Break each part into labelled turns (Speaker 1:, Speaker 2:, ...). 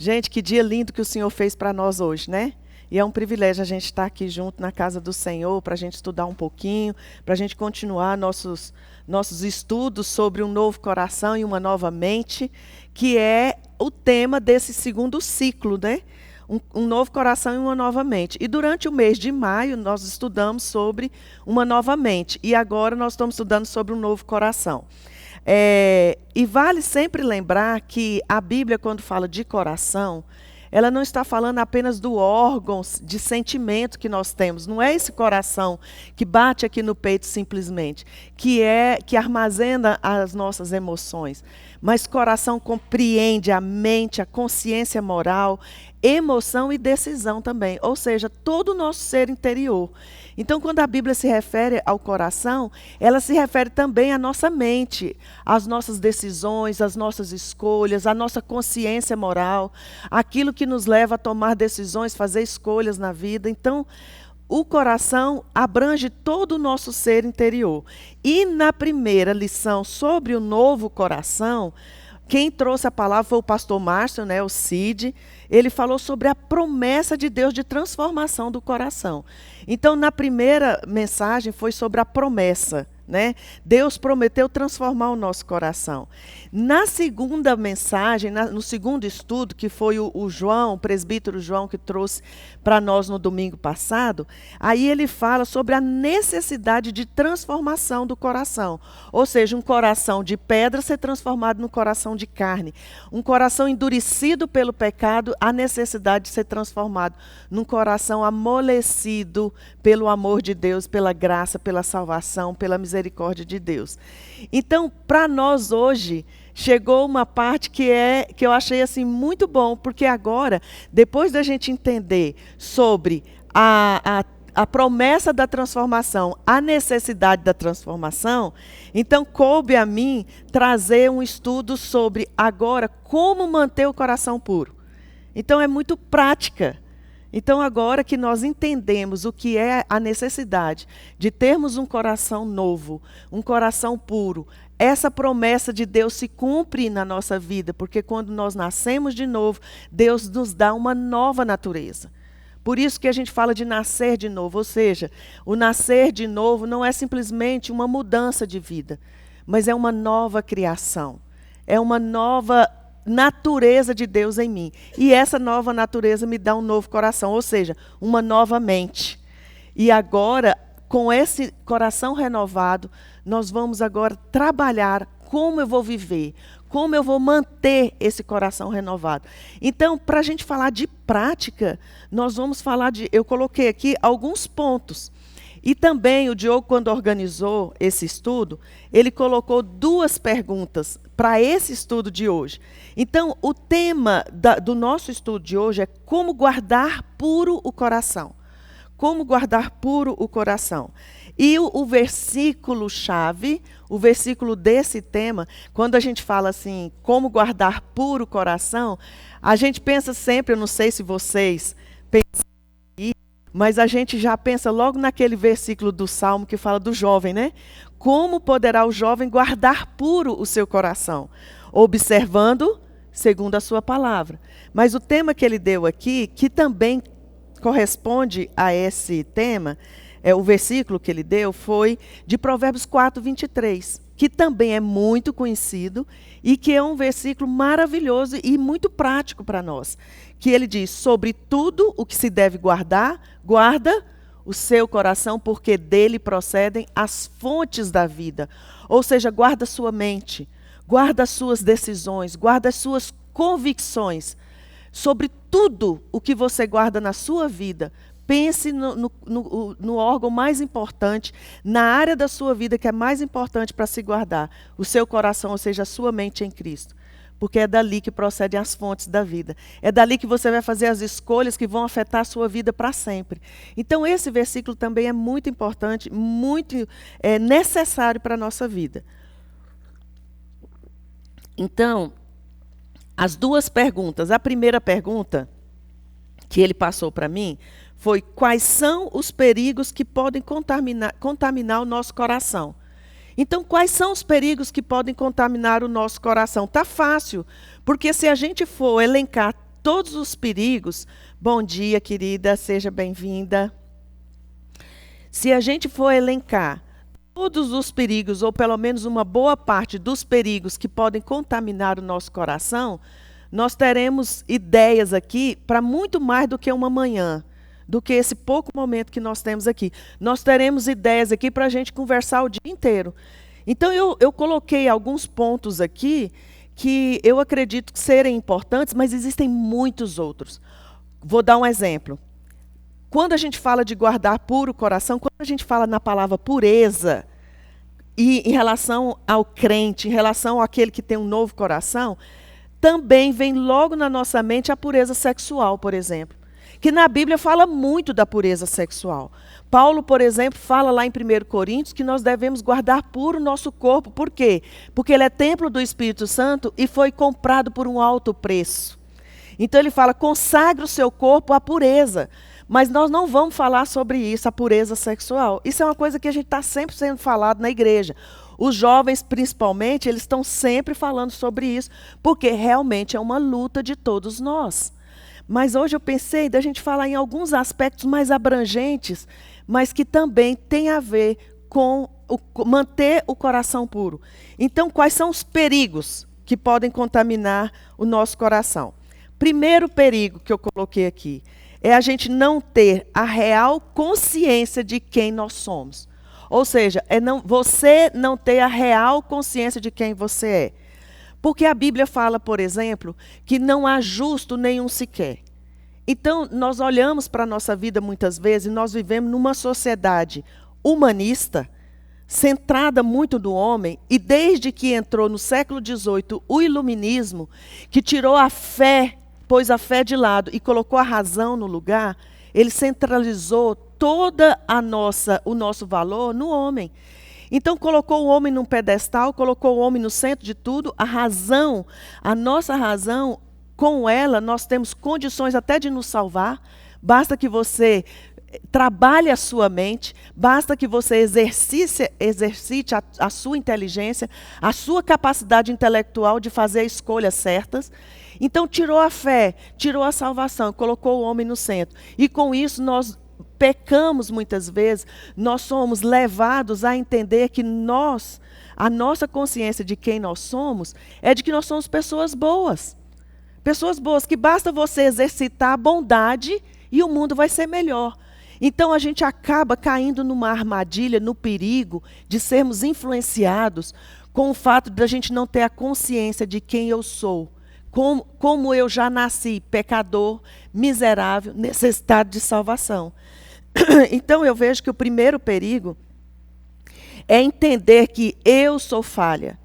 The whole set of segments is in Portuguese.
Speaker 1: Gente, que dia lindo que o Senhor fez para nós hoje, né? E é um privilégio a gente estar aqui junto na casa do Senhor, para a gente estudar um pouquinho, para a gente continuar nossos estudos sobre um novo coração e uma nova mente, que é o tema desse segundo ciclo, né? Um novo coração e uma nova mente. E durante o mês de maio, nós estudamos sobre uma nova mente. E agora nós estamos estudando sobre um novo coração. E vale sempre lembrar que a Bíblia, quando fala de coração, ela não está falando apenas do órgão de sentimento que nós temos. Não é esse coração que bate aqui no peito simplesmente, que armazena as nossas emoções. Mas coração compreende a mente, a consciência moral, emoção e decisão também. Ou seja, todo o nosso ser interior. Então, quando a Bíblia se refere ao coração, ela se refere também à nossa mente, às nossas decisões, às nossas escolhas, à nossa consciência moral, aquilo que nos leva a tomar decisões, fazer escolhas na vida. Então, o coração abrange todo o nosso ser interior. E na primeira lição sobre o novo coração, quem trouxe a palavra foi o pastor Márcio, né, o Cid. Ele falou sobre a promessa de Deus de transformação do coração. Então, na primeira mensagem foi sobre a promessa, né? Deus prometeu transformar o nosso coração. Na segunda mensagem, no segundo estudo, que foi o João, o presbítero João, que trouxe para nós no domingo passado, aí ele fala sobre a necessidade de transformação do coração. Ou seja, um coração de pedra ser transformado num coração de carne. Um coração endurecido pelo pecado, a necessidade de ser transformado num coração amolecido pelo amor de Deus, pela graça, pela salvação, pela misericórdia de Deus. Então, para nós hoje, chegou uma parte que eu achei assim muito bom, porque agora, depois da gente entender sobre a promessa da transformação, a necessidade da transformação, então coube a mim trazer um estudo sobre agora como manter o coração puro. Então é muito prática. Então agora que nós entendemos o que é a necessidade de termos um coração novo, um coração puro, essa promessa de Deus se cumpre na nossa vida, porque quando nós nascemos de novo, Deus nos dá uma nova natureza. Por isso que a gente fala de nascer de novo, ou seja, o nascer de novo não é simplesmente uma mudança de vida, mas é uma nova criação, é uma nova natureza de Deus em mim. E essa nova natureza me dá um novo coração, ou seja, uma nova mente. E agora, com esse coração renovado, nós vamos agora trabalhar como eu vou viver, como eu vou manter esse coração renovado. Então, para a gente falar de prática, nós vamos falar eu coloquei aqui alguns pontos. E também o Diogo, quando organizou esse estudo, ele colocou 2 perguntas para esse estudo de hoje. Então, o tema do nosso estudo de hoje é como guardar puro o coração. Como guardar puro o coração. E o versículo-chave, o versículo desse tema, quando a gente fala assim, como guardar puro o coração, a gente pensa sempre, eu não sei se vocês pensam, mas a gente já pensa logo naquele versículo do Salmo que fala do jovem, né? Como poderá o jovem guardar puro o seu coração? Observando segundo a sua palavra. Mas o tema que ele deu aqui, que também corresponde a esse tema, o versículo que ele deu foi de Provérbios 4, 23, que também é muito conhecido e que é um versículo maravilhoso e muito prático para nós. Que ele diz, sobre tudo o que se deve guardar, guarda o seu coração, porque dele procedem as fontes da vida. Ou seja, guarda sua mente, guarda as suas decisões, guarda as suas convicções. Sobre tudo o que você guarda na sua vida, pense no órgão mais importante, na área da sua vida que é mais importante para se guardar, o seu coração, ou seja, a sua mente em Cristo. Porque é dali que procedem as fontes da vida. É dali que você vai fazer as escolhas que vão afetar a sua vida para sempre. Então, esse versículo também é muito importante, muito necessário para a nossa vida. Então, as 2 perguntas. A primeira pergunta que ele passou para mim foi quais são os perigos que podem contaminar o nosso coração. Então, quais são os perigos que podem contaminar o nosso coração? Está fácil, porque se a gente for elencar todos os perigos. Bom dia, querida, seja bem-vinda. Se a gente for elencar todos os perigos, ou pelo menos uma boa parte dos perigos que podem contaminar o nosso coração, nós teremos ideias aqui para muito mais do que uma manhã, do que esse pouco momento que nós temos aqui. Nós teremos ideias aqui para a gente conversar o dia inteiro. Então, eu coloquei alguns pontos aqui que eu acredito que serem importantes, mas existem muitos outros. Vou dar um exemplo. Quando a gente fala de guardar puro o coração, quando a gente fala na palavra pureza, e em relação ao crente, em relação àquele que tem um novo coração, também vem logo na nossa mente a pureza sexual, por exemplo. Que na Bíblia fala muito da pureza sexual. Paulo, por exemplo, fala lá em 1 Coríntios que nós devemos guardar puro o nosso corpo. Por quê? Porque ele é templo do Espírito Santo e foi comprado por um alto preço. Então ele fala, consagre o seu corpo à pureza. Mas nós não vamos falar sobre isso, a pureza sexual. Isso é uma coisa que a gente está sempre sendo falado na igreja. Os jovens, principalmente, eles estão sempre falando sobre isso, porque realmente é uma luta de todos nós. Mas hoje eu pensei da gente falar em alguns aspectos mais abrangentes, mas que também tem a ver com manter o coração puro. Então, quais são os perigos que podem contaminar o nosso coração? Primeiro perigo que eu coloquei aqui é a gente não ter a real consciência de quem nós somos. Ou seja, você não ter a real consciência de quem você é. Porque a Bíblia fala, por exemplo, que não há justo nenhum sequer. Então, nós olhamos para a nossa vida muitas vezes e nós vivemos numa sociedade humanista, centrada muito no homem, e desde que entrou no século XVIII o iluminismo, que tirou a fé, pôs a fé de lado e colocou a razão no lugar, ele centralizou toda o nosso valor no homem. Então colocou o homem num pedestal, colocou o homem no centro de tudo, a razão, a nossa razão, com ela nós temos condições até de nos salvar, basta que você trabalhe a sua mente, basta que você exercite a sua inteligência, a sua capacidade intelectual de fazer escolhas certas. Então tirou a fé, tirou a salvação, colocou o homem no centro. E com isso nós pecamos muitas vezes, nós somos levados a entender que a nossa consciência de quem nós somos, é de que nós somos pessoas boas. Pessoas boas, que basta você exercitar a bondade e o mundo vai ser melhor. Então a gente acaba caindo numa armadilha, no perigo de sermos influenciados com o fato de a gente não ter a consciência de quem eu sou. Como eu já nasci pecador, miserável, necessitado de salvação. Então eu vejo que o primeiro perigo é entender que eu sou falha,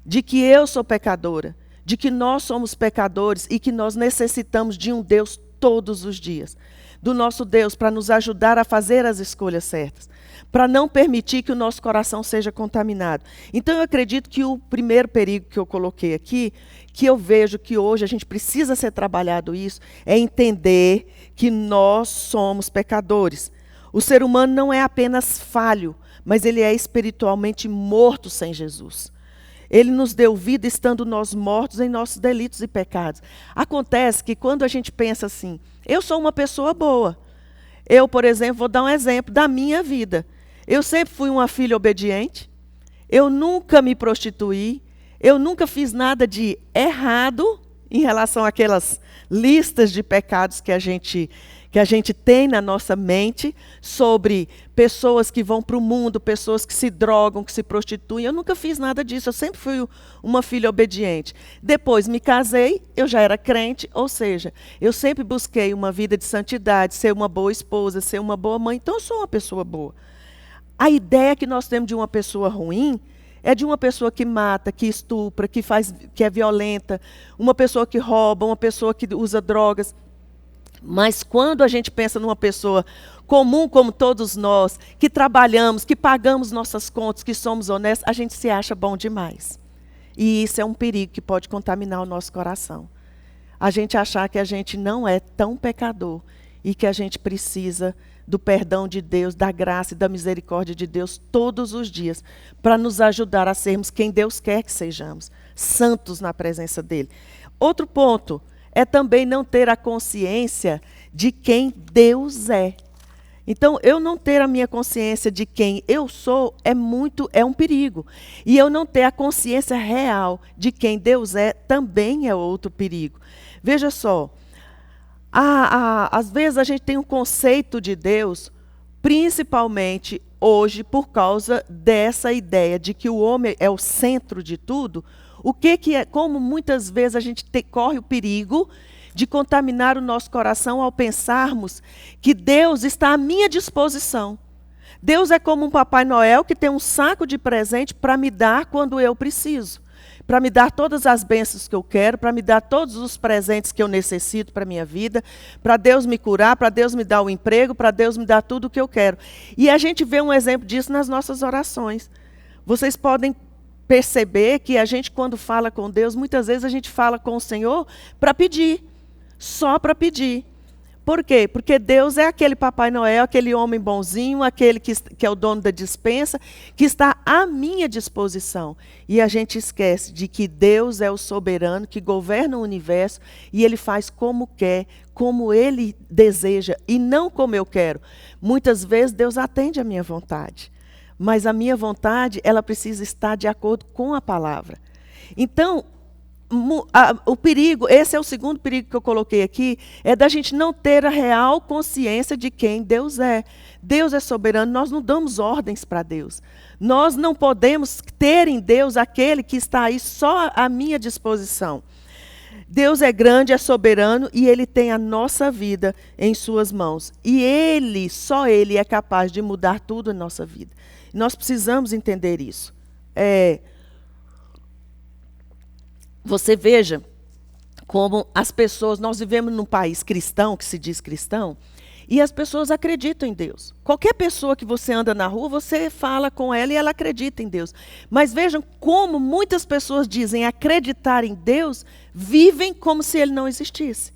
Speaker 1: de que eu sou pecadora, de que nós somos pecadores e que nós necessitamos de um Deus todos os dias. Do nosso Deus para nos ajudar a fazer as escolhas certas, para não permitir que o nosso coração seja contaminado. Então eu acredito que o primeiro perigo que eu coloquei aqui, que eu vejo que hoje a gente precisa ser trabalhado isso, é entender que nós somos pecadores. O ser humano não é apenas falho, mas ele é espiritualmente morto sem Jesus. Ele nos deu vida estando nós mortos em nossos delitos e pecados. Acontece que quando a gente pensa assim, eu sou uma pessoa boa. Eu, por exemplo, vou dar um exemplo da minha vida. Eu sempre fui uma filha obediente. Eu nunca me prostituí. Eu nunca fiz nada de errado em relação àquelas listas de pecados que a gente tem na nossa mente sobre pessoas que vão para o mundo, pessoas que se drogam, que se prostituem. Eu nunca fiz nada disso, eu sempre fui uma filha obediente. Depois me casei, eu já era crente, ou seja, eu sempre busquei uma vida de santidade, ser uma boa esposa, ser uma boa mãe, então eu sou uma pessoa boa. A ideia que nós temos de uma pessoa ruim é de uma pessoa que mata, que estupra, que é violenta, uma pessoa que rouba, uma pessoa que usa drogas. Mas quando a gente pensa numa pessoa comum como todos nós, que trabalhamos, que pagamos nossas contas, que somos honestos, a gente se acha bom demais. E isso é um perigo que pode contaminar o nosso coração. A gente achar que a gente não é tão pecador e que a gente precisa do perdão de Deus, da graça e da misericórdia de Deus todos os dias, para nos ajudar a sermos quem Deus quer que sejamos, santos na presença dele. Outro ponto é também não ter a consciência de quem Deus é. Então, eu não ter a minha consciência de quem eu sou é um perigo. E eu não ter a consciência real de quem Deus é também é outro perigo. Veja só, às vezes a gente tem um conceito de Deus, principalmente hoje, por causa dessa ideia de que o homem é o centro de tudo. O que é, como muitas vezes a gente corre o perigo de contaminar o nosso coração ao pensarmos que Deus está à minha disposição. Deus é como um Papai Noel que tem um saco de presente para me dar quando eu preciso, para me dar todas as bênçãos que eu quero, para me dar todos os presentes que eu necessito para a minha vida, para Deus me curar, para Deus me dar o emprego, para Deus me dar tudo o que eu quero. E a gente vê um exemplo disso nas nossas orações. Vocês podem perceber que a gente, quando fala com Deus, muitas vezes a gente fala com o Senhor para pedir. Só para pedir. Por quê? Porque Deus é aquele Papai Noel, aquele homem bonzinho, aquele que é o dono da despensa, que está à minha disposição. E a gente esquece de que Deus é o soberano, que governa o universo, e Ele faz como quer, como Ele deseja, e não como eu quero. Muitas vezes Deus atende a minha vontade, mas a minha vontade, ela precisa estar de acordo com a palavra. Então, o perigo, esse é o segundo perigo que eu coloquei aqui, é da gente não ter a real consciência de quem Deus é. Deus é soberano, nós não damos ordens para Deus. Nós não podemos ter em Deus aquele que está aí só à minha disposição. Deus é grande, é soberano e Ele tem a nossa vida em suas mãos. E Ele, só Ele é capaz de mudar tudo na nossa vida. Nós precisamos entender isso. Você veja como as pessoas, nós vivemos num país cristão, que se diz cristão, e as pessoas acreditam em Deus. Qualquer pessoa que você anda na rua, você fala com ela e ela acredita em Deus. Mas vejam como muitas pessoas dizem acreditar em Deus, vivem como se Ele não existisse.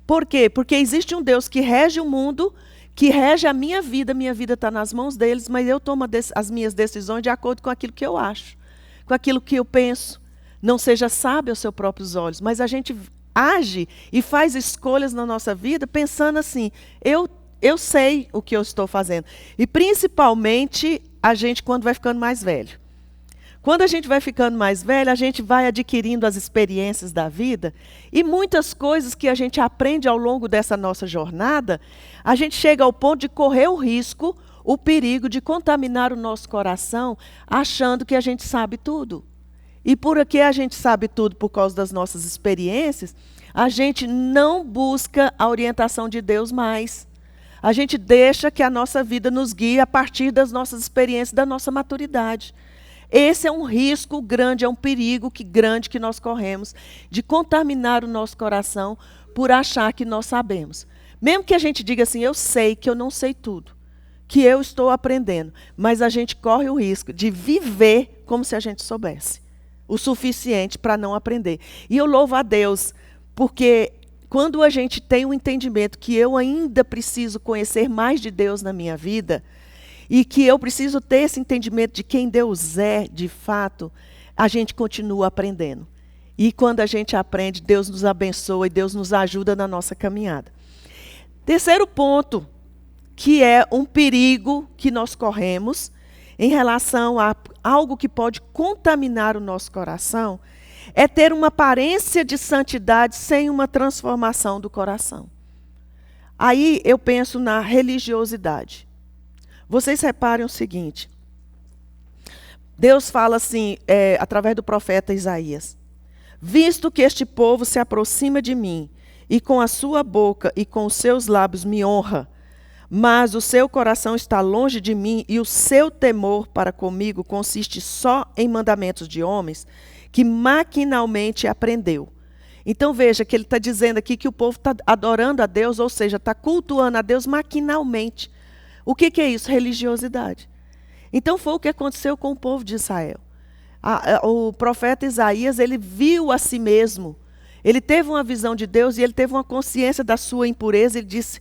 Speaker 1: Por quê? Porque existe um Deus que rege o mundo, que rege a minha vida está nas mãos deles, mas eu tomo as minhas decisões de acordo com aquilo que eu acho, com aquilo que eu penso. Não seja sábio aos seus próprios olhos, mas a gente age e faz escolhas na nossa vida pensando assim, eu sei o que eu estou fazendo. E principalmente a gente quando vai ficando mais velho. Quando a gente vai ficando mais velho, a gente vai adquirindo as experiências da vida e muitas coisas que a gente aprende ao longo dessa nossa jornada, a gente chega ao ponto de correr o risco, o perigo de contaminar o nosso coração achando que a gente sabe tudo. E porque a gente sabe tudo por causa das nossas experiências, a gente não busca a orientação de Deus mais. A gente deixa que a nossa vida nos guie a partir das nossas experiências, da nossa maturidade. Esse é um risco grande, é um perigo grande que nós corremos, de contaminar o nosso coração por achar que nós sabemos. Mesmo que a gente diga assim, eu sei que eu não sei tudo, que eu estou aprendendo, mas a gente corre o risco de viver como se a gente soubesse o suficiente para não aprender. E eu louvo a Deus, porque quando a gente tem o entendimento que eu ainda preciso conhecer mais de Deus na minha vida, e que eu preciso ter esse entendimento de quem Deus é, de fato, a gente continua aprendendo. E quando a gente aprende, Deus nos abençoa e Deus nos ajuda na nossa caminhada. Terceiro ponto, que é um perigo que nós corremos, em relação a algo que pode contaminar o nosso coração, é ter uma aparência de santidade sem uma transformação do coração. Aí eu penso na religiosidade. Vocês reparem o seguinte, Deus fala assim, através do profeta Isaías, visto que este povo se aproxima de mim, e com a sua boca e com os seus lábios me honra, mas o seu coração está longe de mim e o seu temor para comigo consiste só em mandamentos de homens que maquinalmente aprendeu. Então veja que ele está dizendo aqui que o povo está adorando a Deus, ou seja, está cultuando a Deus maquinalmente. O que é isso? Religiosidade. Então foi o que aconteceu com o povo de Israel. O profeta Isaías, ele viu a si mesmo. Ele teve uma visão de Deus e ele teve uma consciência da sua impureza. Ele disse...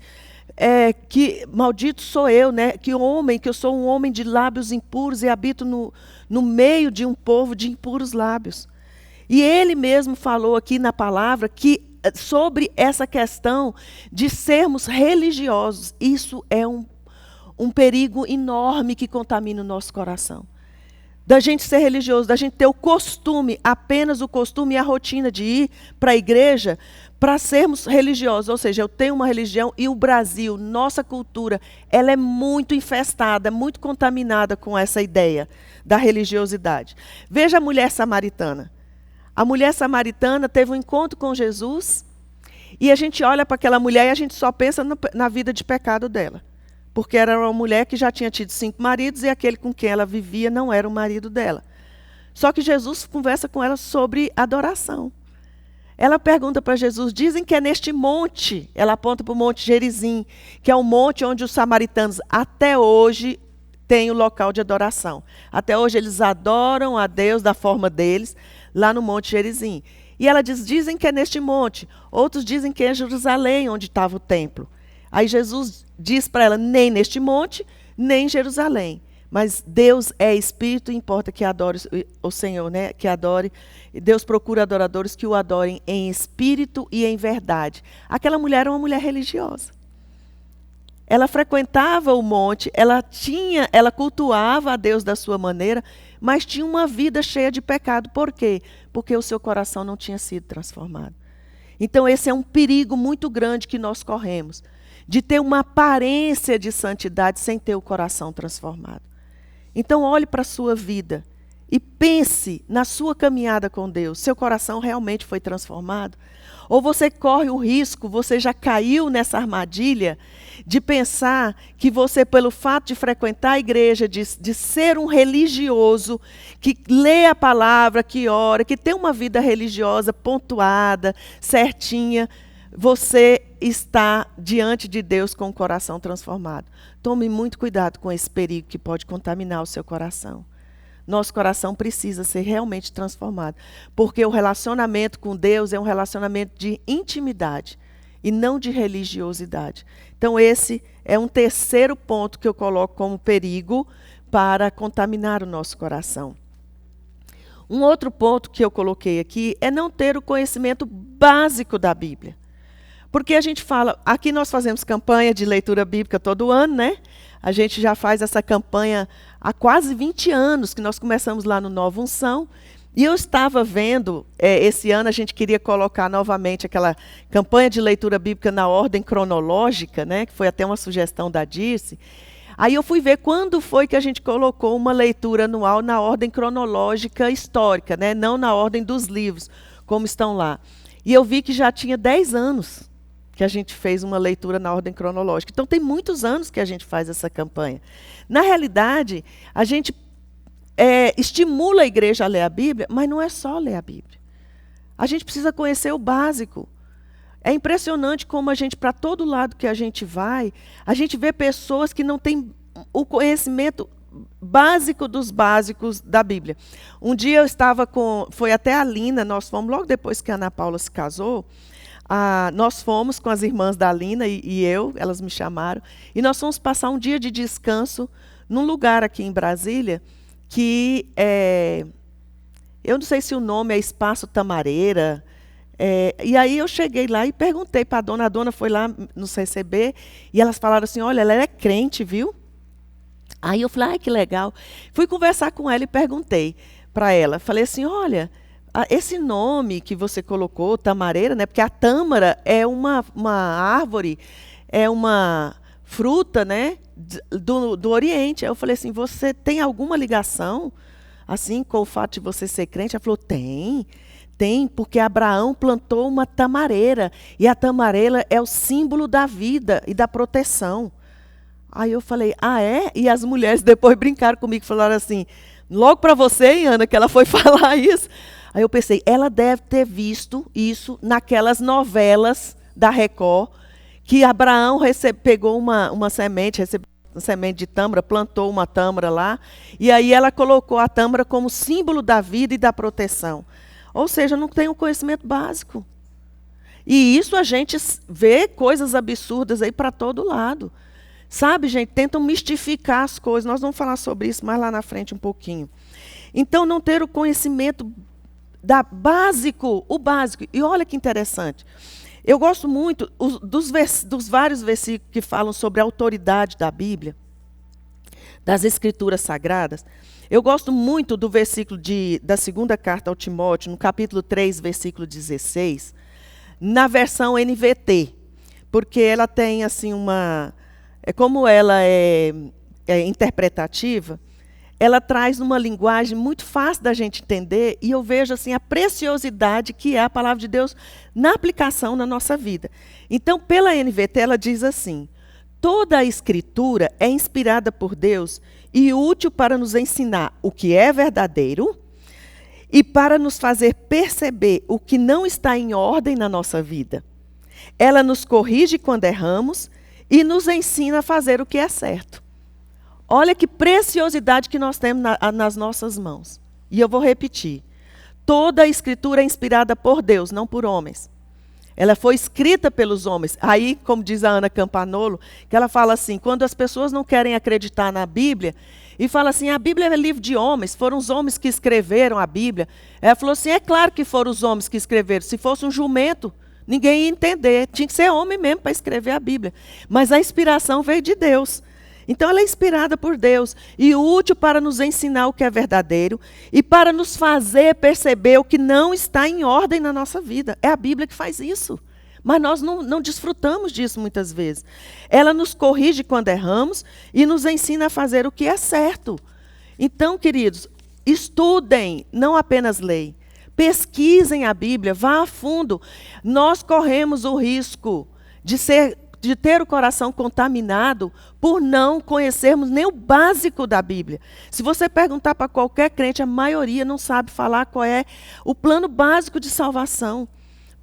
Speaker 1: que maldito sou eu, né? Que eu sou um homem de lábios impuros e habito no meio de um povo de impuros lábios. E ele mesmo falou aqui na palavra que sobre essa questão de sermos religiosos. Isso é um perigo enorme que contamina o nosso coração. Da gente ser religioso, da gente ter o costume, apenas o costume e a rotina de ir para a igreja para sermos religiosos. Ou seja, eu tenho uma religião e o Brasil, nossa cultura, ela é muito infestada, muito contaminada com essa ideia da religiosidade. Veja a mulher samaritana. A mulher samaritana teve um encontro com Jesus e a gente olha para aquela mulher e a gente só pensa na vida de pecado dela. Porque era uma mulher que já tinha tido 5 maridos e aquele com quem ela vivia não era o marido dela. Só que Jesus conversa com ela sobre adoração. Ela pergunta para Jesus, dizem que é neste monte, ela aponta para o Monte Gerizim, que é o monte onde os samaritanos até hoje têm o local de adoração. Até hoje eles adoram a Deus da forma deles, lá no Monte Gerizim. E ela diz, dizem que é neste monte. Outros dizem que é em Jerusalém, onde estava o templo. Aí Jesus diz para ela, nem neste monte, nem em Jerusalém. Mas Deus é Espírito e importa que adore o Senhor, né? Que adore. Deus procura adoradores que o adorem em espírito e em verdade. Aquela mulher era uma mulher religiosa. Ela frequentava o monte, ela cultuava a Deus da sua maneira, mas tinha uma vida cheia de pecado. Por quê? Porque o seu coração não tinha sido transformado. Então esse é um perigo muito grande que nós corremos, de ter uma aparência de santidade sem ter o coração transformado. Então olhe para a sua vida e pense na sua caminhada com Deus. Seu coração realmente foi transformado? Ou você corre o risco, você já caiu nessa armadilha de pensar que você, pelo fato de frequentar a igreja, de ser um religioso, que lê a palavra, que ora, que tem uma vida religiosa pontuada, certinha, você está diante de Deus com o coração transformado. Tome muito cuidado com esse perigo que pode contaminar o seu coração. Nosso coração precisa ser realmente transformado, porque o relacionamento com Deus é um relacionamento de intimidade e não de religiosidade. Então esse é um terceiro ponto que eu coloco como perigo para contaminar o nosso coração. Um outro ponto que eu coloquei aqui é não ter o conhecimento básico da Bíblia. Porque a gente fala, aqui nós fazemos campanha de leitura bíblica todo ano, né? A gente já faz essa campanha há quase 20 anos, que nós começamos lá no Nova Unção. E eu estava vendo, esse ano a gente queria colocar novamente aquela campanha de leitura bíblica na ordem cronológica, né? Que foi até uma sugestão da Dirce. Aí eu fui ver quando foi que a gente colocou uma leitura anual na ordem cronológica histórica, né? Não na ordem dos livros, como estão lá. E eu vi que já tinha 10 anos que a gente fez uma leitura na ordem cronológica. Então, tem muitos anos que a gente faz essa campanha. Na realidade, a gente estimula a igreja a ler a Bíblia, mas não é só ler a Bíblia. A gente precisa conhecer o básico. É impressionante como a gente, para todo lado que a gente vai, a gente vê pessoas que não têm o conhecimento básico dos básicos da Bíblia. Um dia eu estava foi até a Lina, nós fomos, logo depois que a Ana Paula se casou, nós fomos com as irmãs da Lina e eu, elas me chamaram, e nós fomos passar um dia de descanso num lugar aqui em Brasília, que eu não sei se o nome é Espaço Tamareira, e aí eu cheguei lá e perguntei para a dona foi lá nos receber, e elas falaram assim, olha, ela é crente, viu? Aí eu falei, ai, que legal. Fui conversar com ela e perguntei para ela, falei assim, olha, esse nome que você colocou, tamareira, né? Porque a tâmara é uma árvore, é uma fruta, né? Do Oriente. Aí eu falei assim, você tem alguma ligação assim com o fato de você ser crente? Ela falou, tem, porque Abraão plantou uma tamareira. E a tamareira é o símbolo da vida e da proteção. Aí eu falei, é? E as mulheres depois brincaram comigo, falaram assim, logo para você, hein, Ana, que ela foi falar isso. Aí eu pensei, ela deve ter visto isso naquelas novelas da Record, que Abraão pegou uma semente, recebeu uma semente de tâmara, plantou uma tâmara lá, e aí ela colocou a tâmara como símbolo da vida e da proteção. Ou seja, não tem um conhecimento básico. E isso a gente vê coisas absurdas aí para todo lado. Sabe, gente, tentam mistificar as coisas. Nós vamos falar sobre isso mais lá na frente um pouquinho. Então, não ter o conhecimento básico, o básico. E olha que interessante. Eu gosto muito dos vários versículos que falam sobre a autoridade da Bíblia, das Escrituras Sagradas. Eu gosto muito do versículo da segunda carta ao Timóteo, no capítulo 3, versículo 16, na versão NVT, porque ela tem assim como ela é interpretativa, ela traz uma linguagem muito fácil da gente entender, e eu vejo assim a preciosidade que é a palavra de Deus na aplicação na nossa vida. Então, pela NVT, ela diz assim: toda a Escritura é inspirada por Deus e útil para nos ensinar o que é verdadeiro e para nos fazer perceber o que não está em ordem na nossa vida. Ela nos corrige quando erramos e nos ensina a fazer o que é certo. Olha que preciosidade que nós temos nas nossas mãos. E eu vou repetir. Toda a Escritura é inspirada por Deus, não por homens. Ela foi escrita pelos homens. Aí, como diz a Ana Campanolo, que ela fala assim, quando as pessoas não querem acreditar na Bíblia, e fala assim, a Bíblia é livro de homens, foram os homens que escreveram a Bíblia. Ela falou assim, é claro que foram os homens que escreveram. Se fosse um jumento, ninguém ia entender. Tinha que ser homem mesmo para escrever a Bíblia. Mas a inspiração veio de Deus. Então, ela é inspirada por Deus e útil para nos ensinar o que é verdadeiro e para nos fazer perceber o que não está em ordem na nossa vida. É a Bíblia que faz isso. Mas nós não desfrutamos disso muitas vezes. Ela nos corrige quando erramos e nos ensina a fazer o que é certo. Então, queridos, estudem, não apenas leem. Pesquisem a Bíblia, vá a fundo. Nós corremos o risco de ter o coração contaminado por não conhecermos nem o básico da Bíblia. Se você perguntar para qualquer crente, a maioria não sabe falar qual é o plano básico de salvação.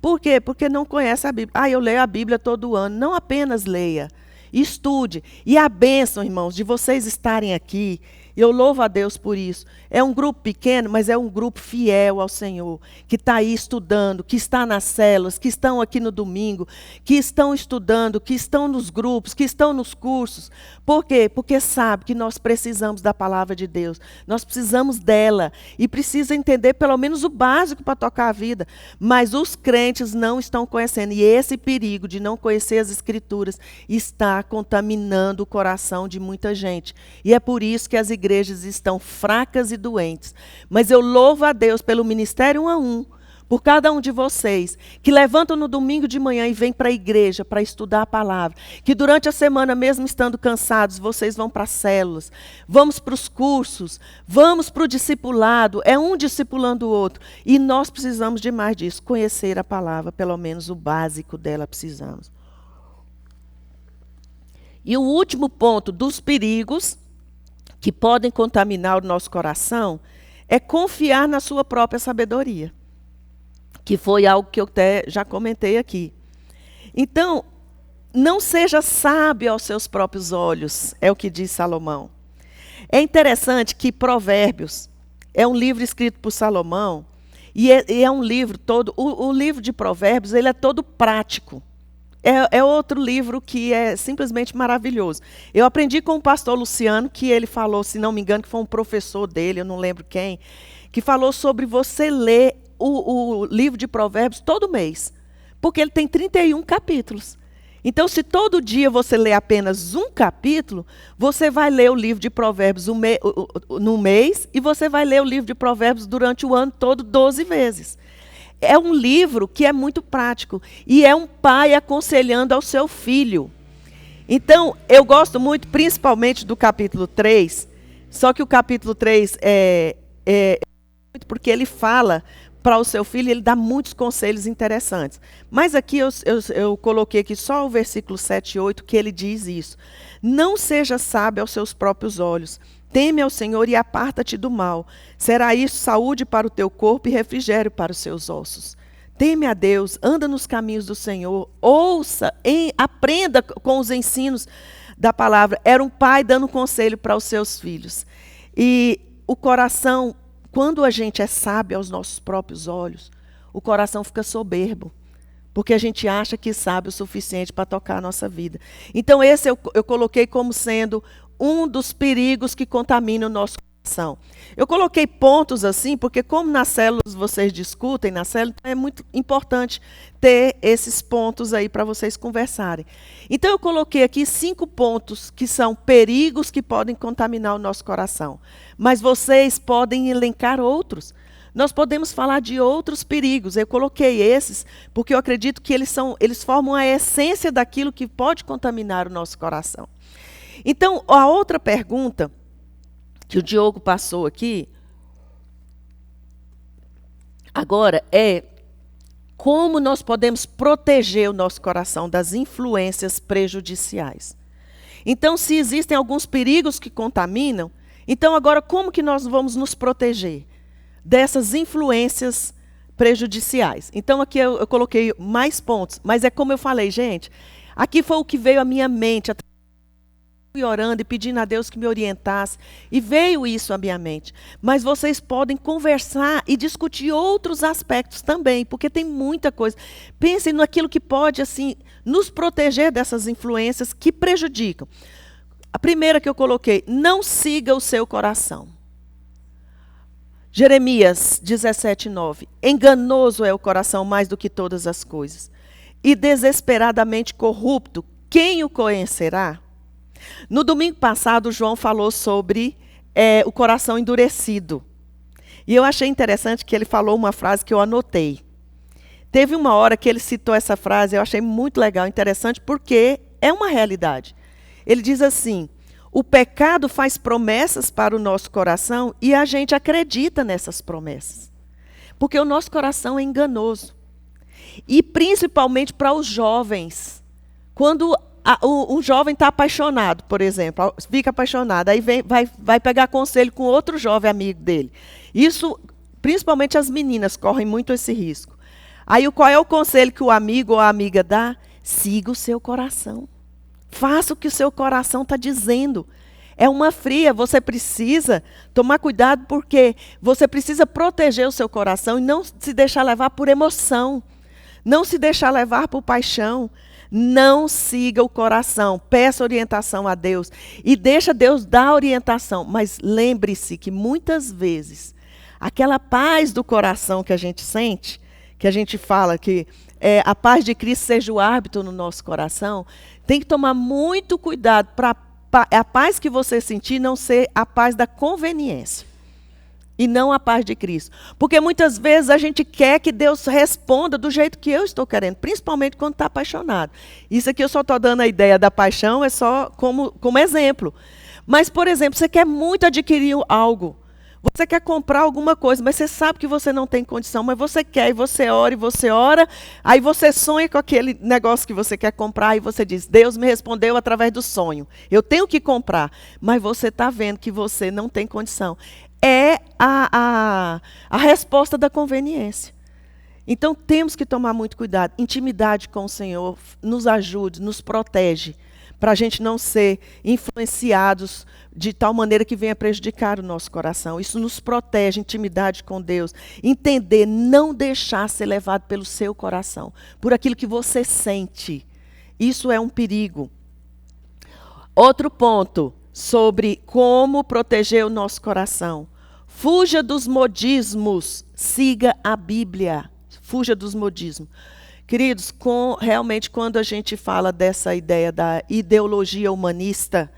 Speaker 1: Por quê? Porque não conhece a Bíblia. Eu leio a Bíblia todo ano. Não apenas leia, estude. E a bênção, irmãos, de vocês estarem aqui, eu louvo a Deus por isso. É um grupo pequeno, mas é um grupo fiel ao Senhor, que está aí estudando, que está nas células, que estão aqui no domingo, que estão estudando, que estão nos grupos, que estão nos cursos. Por quê? Porque sabe que nós precisamos da palavra de Deus. Nós precisamos dela. E precisa entender pelo menos o básico para tocar a vida. Mas os crentes não estão conhecendo. E esse perigo de não conhecer as Escrituras está contaminando o coração de muita gente. E é por isso que as igrejas estão fracas e doentes. Mas eu louvo a Deus pelo ministério 1 a 1, por cada um de vocês, que levantam no domingo de manhã e vêm para a igreja para estudar a palavra. Que durante a semana, mesmo estando cansados, vocês vão para as células, vamos para os cursos, vamos para o discipulado, é um discipulando o outro. E nós precisamos de mais disso, conhecer a palavra, pelo menos o básico dela precisamos. E o último ponto dos perigos que podem contaminar o nosso coração é confiar na sua própria sabedoria, que foi algo que eu até já comentei aqui. Então, não seja sábio aos seus próprios olhos, é o que diz Salomão. É interessante que Provérbios é um livro escrito por Salomão, e é um livro todo, o livro de Provérbios, ele é todo prático. É outro livro que é simplesmente maravilhoso. Eu aprendi com o pastor Luciano, que ele falou, se não me engano, que foi um professor dele, eu não lembro quem, que falou sobre você ler o livro de Provérbios todo mês. Porque ele tem 31 capítulos. Então, se todo dia você ler apenas um capítulo, você vai ler o livro de Provérbios no mês, e você vai ler o livro de Provérbios durante o ano todo 12 vezes. É um livro que é muito prático. E é um pai aconselhando ao seu filho. Então, eu gosto muito, principalmente do capítulo 3. Só que o capítulo 3 porque ele fala para o seu filho, ele dá muitos conselhos interessantes. Mas aqui eu coloquei aqui só o versículo 7 e 8, que ele diz isso. Não seja sábio aos seus próprios olhos. Teme ao Senhor e aparta-te do mal. Será isso saúde para o teu corpo e refrigério para os seus ossos. Teme a Deus, anda nos caminhos do Senhor, ouça, aprenda com os ensinos da palavra. Era um pai dando conselho para os seus filhos. E o coração, quando a gente é sábio aos nossos próprios olhos, o coração fica soberbo. Porque a gente acha que sabe o suficiente para tocar a nossa vida. Então esse eu coloquei como sendo um dos perigos que contamina o nosso coração. Eu coloquei pontos assim, porque como nas células vocês discutem, na célula, é muito importante ter esses pontos aí para vocês conversarem. Então eu coloquei aqui 5 pontos que são perigos que podem contaminar o nosso coração. Mas vocês podem elencar outros. Nós podemos falar de outros perigos. Eu coloquei esses porque eu acredito que eles formam a essência daquilo que pode contaminar o nosso coração. Então, a outra pergunta que o Diogo passou aqui, agora é como nós podemos proteger o nosso coração das influências prejudiciais. Então, se existem alguns perigos que contaminam, então agora como que nós vamos nos proteger dessas influências prejudiciais? Então, aqui eu coloquei mais pontos, mas é como eu falei, gente, aqui foi o que veio à minha mente, fui orando e pedindo a Deus que me orientasse, e veio isso à minha mente. Mas vocês podem conversar e discutir outros aspectos também, porque tem muita coisa. Pensem naquilo que pode assim nos proteger dessas influências que prejudicam. A primeira que eu coloquei, não siga o seu coração. Jeremias 17:9. Enganoso é o coração mais do que todas as coisas, e desesperadamente corrupto, quem o conhecerá? No domingo passado, o João falou sobre o coração endurecido. E eu achei interessante que ele falou uma frase que eu anotei. Teve uma hora que ele citou essa frase, eu achei muito legal, interessante, porque é uma realidade. Ele diz assim: o pecado faz promessas para o nosso coração e a gente acredita nessas promessas. Porque o nosso coração é enganoso. E principalmente para os jovens. Quando um jovem está apaixonado, por exemplo, fica apaixonado, aí vai pegar conselho com outro jovem amigo dele. Isso, principalmente as meninas, correm muito esse risco. Aí qual é o conselho que o amigo ou a amiga dá? Siga o seu coração. Faça o que o seu coração está dizendo. É uma fria, você precisa tomar cuidado porque você precisa proteger o seu coração e não se deixar levar por emoção. Não se deixar levar por paixão. Não siga o coração, peça orientação a Deus e deixa Deus dar orientação. Mas lembre-se que muitas vezes, aquela paz do coração que a gente sente, que a gente fala que a paz de Cristo seja o árbitro no nosso coração, tem que tomar muito cuidado para a paz que você sentir não ser a paz da conveniência. E não a paz de Cristo. Porque muitas vezes a gente quer que Deus responda do jeito que eu estou querendo, principalmente quando está apaixonado. Isso aqui eu só estou dando a ideia da paixão, é só como exemplo. Mas, por exemplo, você quer muito adquirir algo. Você quer comprar alguma coisa, mas você sabe que você não tem condição, mas você quer, e você ora, aí você sonha com aquele negócio que você quer comprar, e você diz, Deus me respondeu através do sonho. Eu tenho que comprar, mas você está vendo que você não tem condição. É a resposta da conveniência. Então, temos que tomar muito cuidado. Intimidade com o Senhor nos ajude, nos protege, para a gente não ser influenciados de tal maneira que venha prejudicar o nosso coração. Isso nos protege, intimidade com Deus. Entender, não deixar ser levado pelo seu coração, por aquilo que você sente. Isso é um perigo. Outro ponto sobre como proteger o nosso coração. Fuja dos modismos, siga a Bíblia. Fuja dos modismos. Queridos, realmente quando a gente fala dessa ideia da ideologia humanista,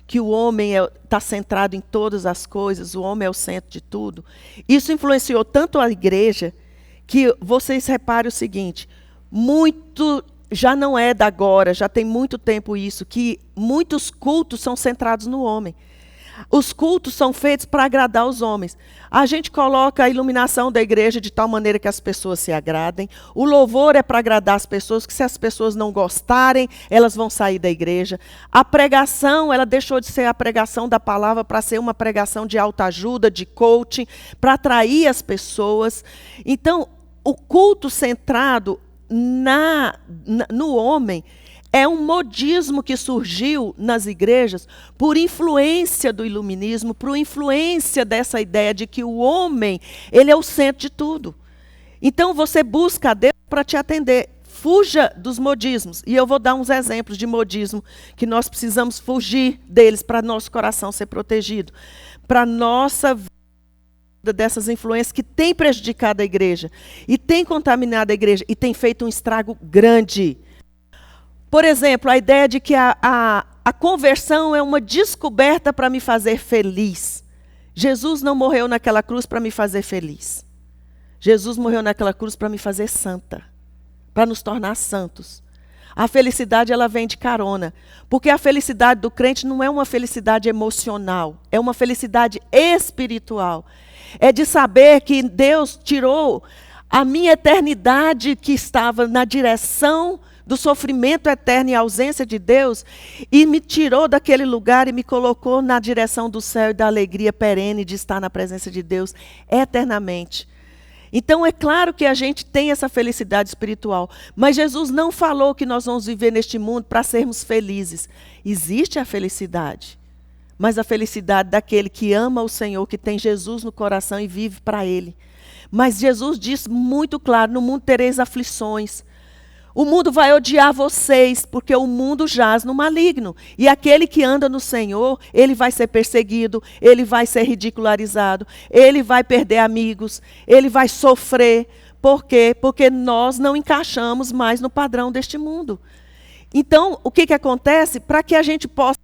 Speaker 1: que o homem está centrado em todas as coisas, o homem é o centro de tudo, isso influenciou tanto a igreja, que vocês reparem o seguinte, já não é da agora, já tem muito tempo isso, que muitos cultos são centrados no homem. Os cultos são feitos para agradar os homens. A gente coloca a iluminação da igreja de tal maneira que as pessoas se agradem. O louvor é para agradar as pessoas, que se as pessoas não gostarem, elas vão sair da igreja. A pregação, ela deixou de ser a pregação da palavra para ser uma pregação de autoajuda, de coaching, para atrair as pessoas. Então, o culto centrado no homem é um modismo que surgiu nas igrejas por influência do iluminismo, por influência dessa ideia de que o homem, ele é o centro de tudo. Então você busca a Deus para te atender. fuja dos modismos. E eu vou dar uns exemplos de modismo que nós precisamos fugir deles para nosso coração ser protegido. Para nossa vida, dessas influências que têm prejudicado a igreja e têm contaminado a igreja e têm feito um estrago grande. Por exemplo, a ideia de que a conversão é uma descoberta para me fazer feliz. Jesus não morreu naquela cruz para me fazer feliz. Jesus morreu naquela cruz para me fazer santa, para nos tornar santos. A felicidade, ela vem de carona, porque a felicidade do crente não é uma felicidade emocional, é uma felicidade espiritual. É de saber que Deus tirou a minha eternidade que estava na direção do sofrimento eterno e ausência de Deus, e me tirou daquele lugar e me colocou na direção do céu e da alegria perene de estar na presença de Deus eternamente. Então é claro que a gente tem essa felicidade espiritual, mas Jesus não falou que nós vamos viver neste mundo para sermos felizes. Existe a felicidade, mas a felicidade daquele que ama o Senhor, que tem Jesus no coração e vive para Ele. Mas Jesus disse muito claro, no mundo tereis aflições. O mundo vai odiar vocês, porque o mundo jaz no maligno. E aquele que anda no Senhor, ele vai ser perseguido, ele vai ser ridicularizado, ele vai perder amigos, ele vai sofrer. Por quê? Porque nós não encaixamos mais no padrão deste mundo. Então, o que acontece? Para que a gente possa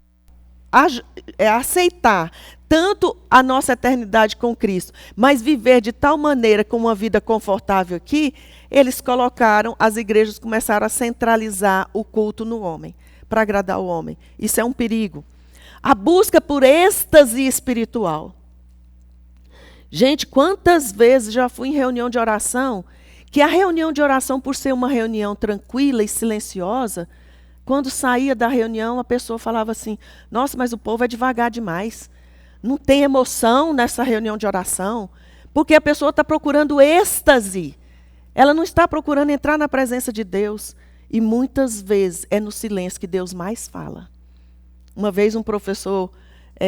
Speaker 1: aceitar tanto a nossa eternidade com Cristo, mas viver de tal maneira com uma vida confortável aqui, eles colocaram, as igrejas começaram a centralizar o culto no homem, para agradar o homem. Isso é um perigo. A busca por êxtase espiritual. Gente, quantas vezes já fui em reunião de oração, que a reunião de oração, por ser uma reunião tranquila e silenciosa, quando saía da reunião, a pessoa falava assim, nossa, mas o povo é devagar demais. Não tem emoção nessa reunião de oração, porque a pessoa está procurando êxtase. Ela não está procurando entrar na presença de Deus. E muitas vezes é no silêncio que Deus mais fala. Uma vez um professor,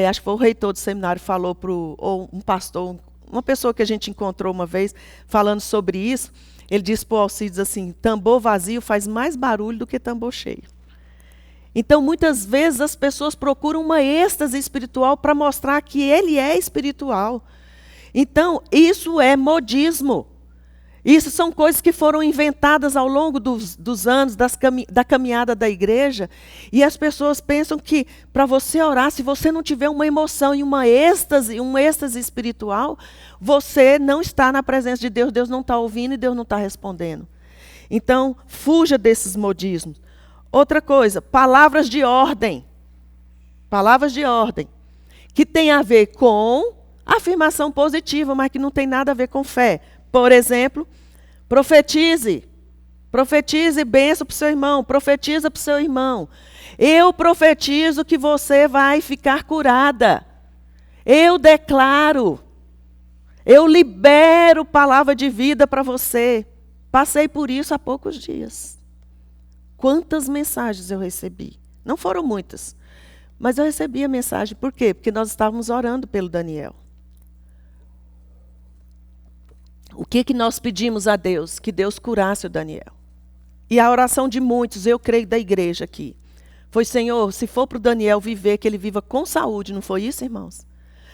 Speaker 1: acho que foi o reitor do seminário, falou ou um pastor, uma pessoa que a gente encontrou uma vez, falando sobre isso, ele disse para o Alcides assim, tambor vazio faz mais barulho do que tambor cheio. Então, muitas vezes, as pessoas procuram uma êxtase espiritual para mostrar que ele é espiritual. Então, isso é modismo. Isso são coisas que foram inventadas ao longo dos anos, da caminhada da igreja. E as pessoas pensam que, para você orar, se você não tiver uma emoção e um êxtase espiritual, você não está na presença de Deus, Deus não está ouvindo e Deus não está respondendo. Então, fuja desses modismos. Outra coisa, palavras de ordem. Palavras de ordem. Que tem a ver com afirmação positiva, mas que não tem nada a ver com fé. Por exemplo, profetize. Profetize bênção para o seu irmão. Profetiza para o seu irmão. Eu profetizo que você vai ficar curada. Eu declaro. Eu libero palavra de vida para você. Passei por isso há poucos dias. Quantas mensagens eu recebi? Não foram muitas, mas eu recebi a mensagem. Por quê? Porque nós estávamos orando pelo Daniel. O que nós pedimos a Deus? Que Deus curasse o Daniel. E a oração de muitos, eu creio, da igreja aqui, foi, Senhor, se for para o Daniel viver, que ele viva com saúde. Não foi isso, irmãos?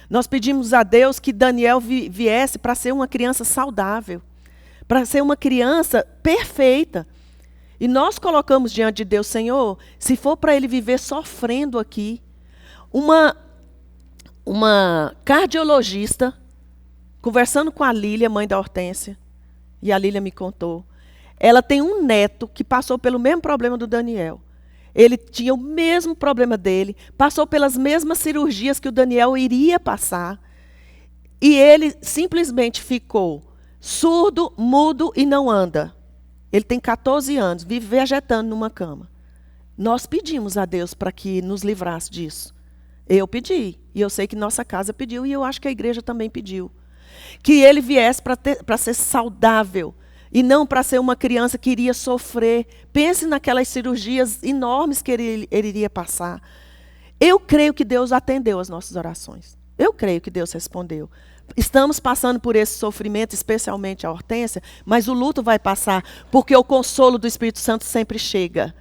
Speaker 1: Nós pedimos a Deus que Daniel viesse para ser uma criança saudável, para ser uma criança perfeita. E nós colocamos diante de Deus, Senhor, se for para ele viver sofrendo aqui, uma cardiologista, conversando com a Lília, mãe da Hortência, e a Lília me contou, ela tem um neto que passou pelo mesmo problema do Daniel. Ele tinha o mesmo problema dele, passou pelas mesmas cirurgias que o Daniel iria passar, e ele simplesmente ficou surdo, mudo e não anda. Ele tem 14 anos, vive vegetando numa cama. Nós pedimos a Deus para que nos livrasse disso. Eu pedi, e eu sei que nossa casa pediu, e eu acho que a igreja também pediu. Que ele viesse para ser saudável, e não para ser uma criança que iria sofrer. Pense naquelas cirurgias enormes que ele iria passar. Eu creio que Deus atendeu as nossas orações. Eu creio que Deus respondeu. Estamos passando por esse sofrimento, especialmente a Hortência, mas o luto vai passar, porque o consolo do Espírito Santo sempre chega.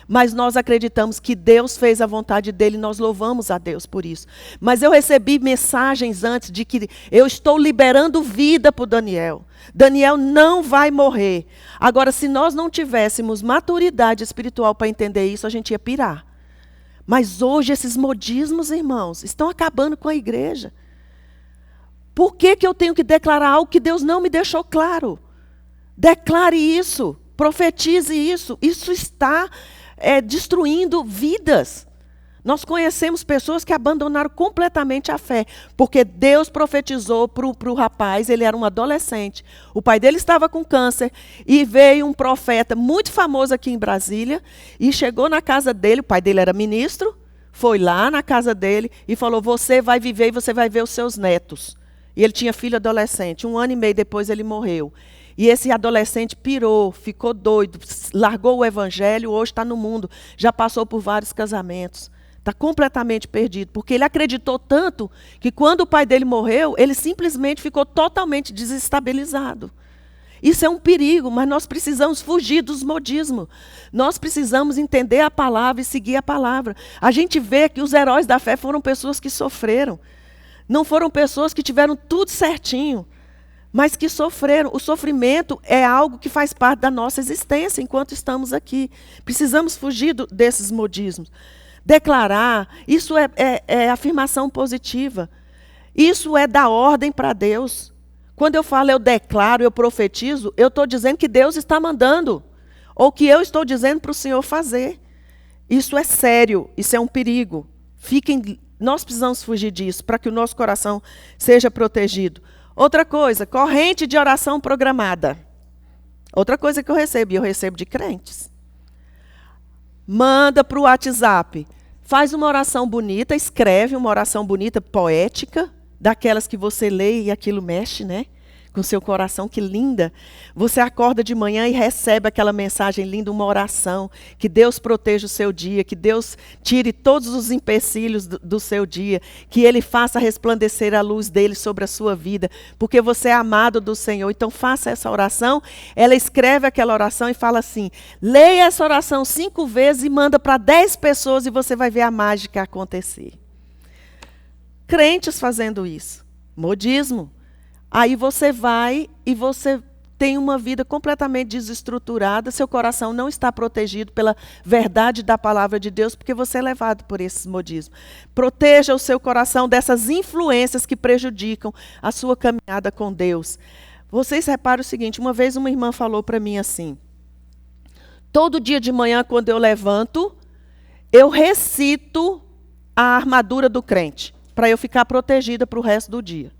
Speaker 1: Mas nós acreditamos que Deus fez a vontade dele e nós louvamos a Deus por isso. Mas eu recebi mensagens antes de que eu estou liberando vida para o Daniel. Daniel não vai morrer. Agora, se nós não tivéssemos maturidade espiritual para entender isso, a gente ia pirar. Mas hoje esses modismos, irmãos, estão acabando com a igreja. Por que eu tenho que declarar algo que Deus não me deixou claro? Declare isso, profetize isso. Isso está destruindo vidas. Nós conhecemos pessoas que abandonaram completamente a fé, porque Deus profetizou para o rapaz, ele era um adolescente, o pai dele estava com câncer, e veio um profeta muito famoso aqui em Brasília, e chegou na casa dele, o pai dele era ministro, foi lá na casa dele e falou, você vai viver e você vai ver os seus netos. E ele tinha filho adolescente, 1 ano e meio depois ele morreu. E esse adolescente pirou, ficou doido, largou o evangelho, hoje está no mundo, já passou por vários casamentos. Está completamente perdido, porque ele acreditou tanto que quando o pai dele morreu, ele simplesmente ficou totalmente desestabilizado. Isso é um perigo, mas nós precisamos fugir dos modismos. Nós precisamos entender a palavra e seguir a palavra. A gente vê que os heróis da fé foram pessoas que sofreram. Não foram pessoas que tiveram tudo certinho, mas que sofreram. O sofrimento é algo que faz parte da nossa existência enquanto estamos aqui. Precisamos fugir desses modismos. Declarar, isso é afirmação positiva. Isso é dar ordem para Deus. Quando eu falo, eu declaro, eu profetizo, eu estou dizendo que Deus está mandando. Ou que eu estou dizendo para o Senhor fazer. Isso é sério, isso é um perigo. Nós precisamos fugir disso, para que o nosso coração seja protegido. Outra coisa, corrente de oração programada. Outra coisa que eu recebo de crentes. Manda para o WhatsApp. Faz uma oração bonita, escreve uma oração bonita, poética, daquelas que você lê e aquilo mexe, né? Com seu coração, que linda. Você acorda de manhã e recebe aquela mensagem linda, uma oração. Que Deus proteja o seu dia, que Deus tire todos os empecilhos do seu dia, que Ele faça resplandecer a luz dele sobre a sua vida, porque você é amado do Senhor. Então faça essa oração. Ela escreve aquela oração e fala assim, leia essa oração 5 vezes e manda para 10 pessoas e você vai ver a mágica acontecer. Crentes fazendo isso. Modismo. Aí você vai e você tem uma vida completamente desestruturada, seu coração não está protegido pela verdade da palavra de Deus, porque você é levado por esses modismos. Proteja o seu coração dessas influências que prejudicam a sua caminhada com Deus. Vocês reparam o seguinte, uma vez uma irmã falou para mim assim, todo dia de manhã quando eu levanto, eu recito a armadura do crente, para eu ficar protegida para o resto do dia.